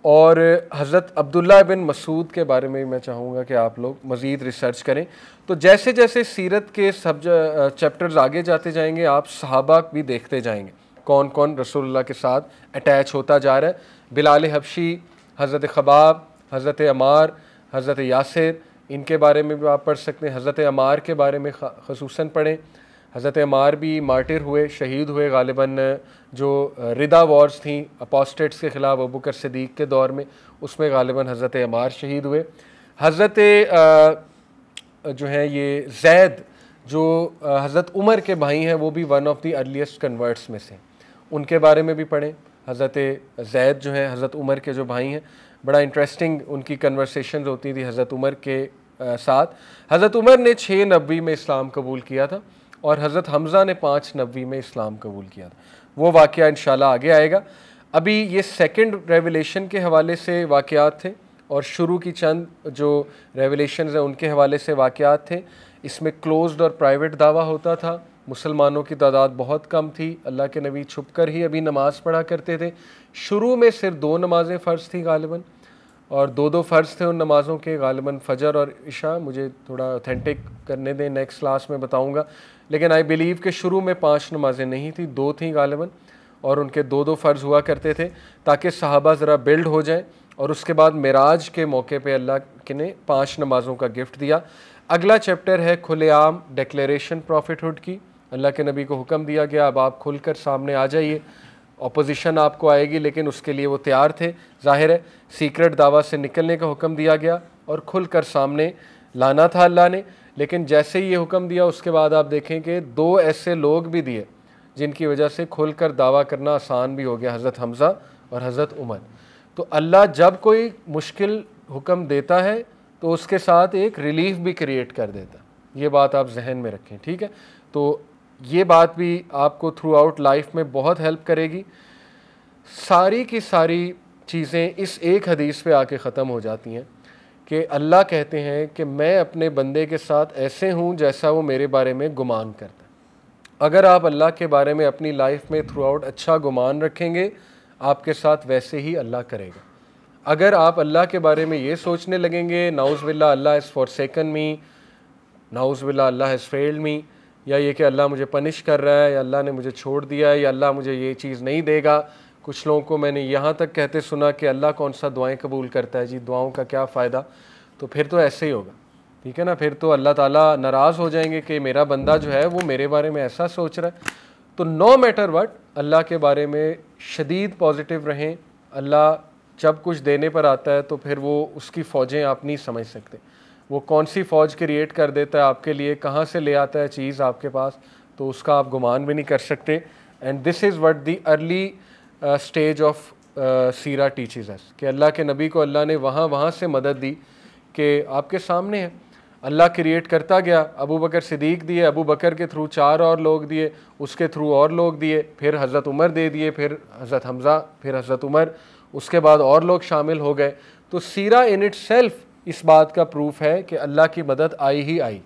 और हज़रत अब्दुल्ला बिन मसूद के बारे में मैं चाहूँगा कि आप लोग मज़ीद रिसर्च करें। तो जैसे जैसे सीरत के सब चैप्टर्स आगे जाते जाएंगे, आप सहाबा भी देखते जाएंगे कौन कौन रसूलुल्लाह के साथ अटैच होता जा रहा है। बिलाल हबशी, हज़रत खबाब, हज़रत अमार, हज़रत यासिर, इनके बारे में भी आप पढ़ सकते हैं। हज़रत अमार के बारे में ख़ुसूसन पढ़ें। हज़रत अमार भी मार्टिर हुए, शहीद हुए गालिबन जो रिदा वॉर्स थी अपोस्टेट्स के ख़िलाफ़ अबू बकर सिद्दीक़ के दौर में, उसमें गालिबन हज़रत अमार शहीद हुए। हज़रत जो है ये ज़ैद जो हज़रत उमर के भाई हैं, वो भी one of the earliest converts में से, उनके बारे में भी पढ़ें। हज़रत ज़ैद जो हैं हज़रत उमर के जो भाई हैं, बड़ा इंटरेस्टिंग उनकी कन्वर्सेशन होती थी हज़रत उमर के साथ। हज़रत उमर ने 6 नबी में इस्लाम कबूल किया था और हज़रत हमज़ा ने 5 नबी में इस्लाम कबूल किया था। वो वाक़या इंशाल्लाह आगे आएगा। अभी ये सेकंड रेवलेशन के हवाले से वाक़यात थे और शुरू की चंद जो रेवलेशंस हैं उनके हवाले से वाक़यात थे। इसमें क्लोज्ड और प्राइवेट दावा होता था। मुसलमानों की तादाद बहुत कम थी। अल्लाह के नबी छुप कर ही अभी नमाज़ पढ़ा करते थे। शुरू में सिर्फ 2 नमाज़ें फ़र्ज़ थी गालिबन, और 2-2 फ़र्ज़ थे उन नमाज़ों के, गालिबन फ़जर और इशा। मुझे थोड़ा ऑथेंटिक करने दें, नेक्स्ट क्लास में बताऊँगा। लेकिन आई बिलीव कि शुरू में 5 नमाज़ें नहीं थी, 2 थी गालिबन, और उनके 2-2 फ़र्ज़ हुआ करते थे ताकि सहाबा ज़रा बिल्ड हो जाए। और उसके बाद मिराज के मौके पे अल्लाह के ने 5 नमाज़ों का गिफ्ट दिया। अगला चैप्टर है खुलेआम डेक्लेरेशन प्रॉफिटहुड की। अल्लाह के नबी को हुक्म दिया गया अब आप खुलकर सामने आ जाइए, अपोजिशन आपको आएगी लेकिन उसके लिए वो तैयार थे। ज़ाहिर है सीक्रेट दावा से निकलने का हुक्म दिया गया और खुलकर सामने लाना था अल्लाह ने। लेकिन जैसे ही ये हुक्म दिया उसके बाद आप देखें कि 2 ऐसे लोग भी दिए जिनकी वजह से खुलकर दावा करना आसान भी हो गया, हज़रत हमज़ा और हज़रत उमर। तो अल्लाह जब कोई मुश्किल हुक्म देता है तो उसके साथ एक रिलीफ भी क्रिएट कर देता है। ये बात आप जहन में रखें, ठीक है। तो ये बात भी आपको थ्रू आउट लाइफ में बहुत हेल्प करेगी। सारी की सारी चीज़ें इस एक हदीस पे आके ख़त्म हो जाती हैं कि अल्लाह कहते हैं कि मैं अपने बंदे के साथ ऐसे हूँ जैसा वो मेरे बारे में गुमान करता है। अगर आप अल्लाह के बारे में अपनी लाइफ में थ्रू आउट अच्छा गुमान रखेंगे, आपके साथ वैसे ही अल्लाह करेगा। अगर आप अल्लाह के बारे में ये सोचने लगेंगे नाउज़ बिल्लाह अल्लाह हैज़ फॉरसेकन मी, नाउज़ बिल्लाह अल्लाह हैज़ फेल्ड मी, या ये कि अल्लाह मुझे पनिश कर रहा है, या अल्लाह ने मुझे छोड़ दिया है, या अल्लाह मुझे ये चीज़ नहीं देगा। कुछ लोगों को मैंने यहाँ तक कहते सुना कि अल्लाह कौन सा दुआएं कबूल करता है जी, दुआओं का क्या फ़ायदा। तो फिर तो ऐसे ही होगा, ठीक है ना। फिर तो अल्लाह ताला नाराज़ हो जाएंगे कि मेरा बंदा जो है वो मेरे बारे में ऐसा सोच रहा है। तो नो मैटर वट, अल्लाह के बारे में शदीद पॉजिटिव रहें। अल्लाह जब कुछ देने पर आता है तो फिर वो उसकी फ़ौजें आप नहीं समझ सकते, वो कौन सी फ़ौज क्रिएट कर देता है आपके लिए, कहाँ से ले आता है चीज़ आपके पास, तो उसका आप गुमान भी नहीं कर सकते। And this is what the early stage of Sira teaches us, कि अल्लाह के नबी को अल्लाह ने वहाँ से मदद दी कि आपके सामने है। अल्लाह क्रिएट करता गया, अबू बकर सिद्दीक दिए, अबू बकर के थ्रू 4 और लोग दिए, उसके थ्रू और लोग दिए, फिर हज़रत उमर दे दिए, फिर हज़रत हमज़ा, फिर हज़रत उमर, उसके बाद और लोग शामिल हो गए। तो सीरा इन इट सेल्फ इस बात का प्रूफ है कि अल्लाह की मदद आई ही आई,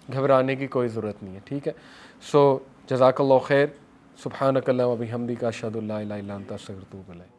घबराने की कोई ज़रूरत नहीं है, ठीक है। सो जज़ाकल्लाहु खैर, सुब्हानकल्लाहुम्मा व बिहम्दिका अशहदु अल्ला इलाहा इल्ला अंता अस्तगफिरुका व अतूबु इलैक।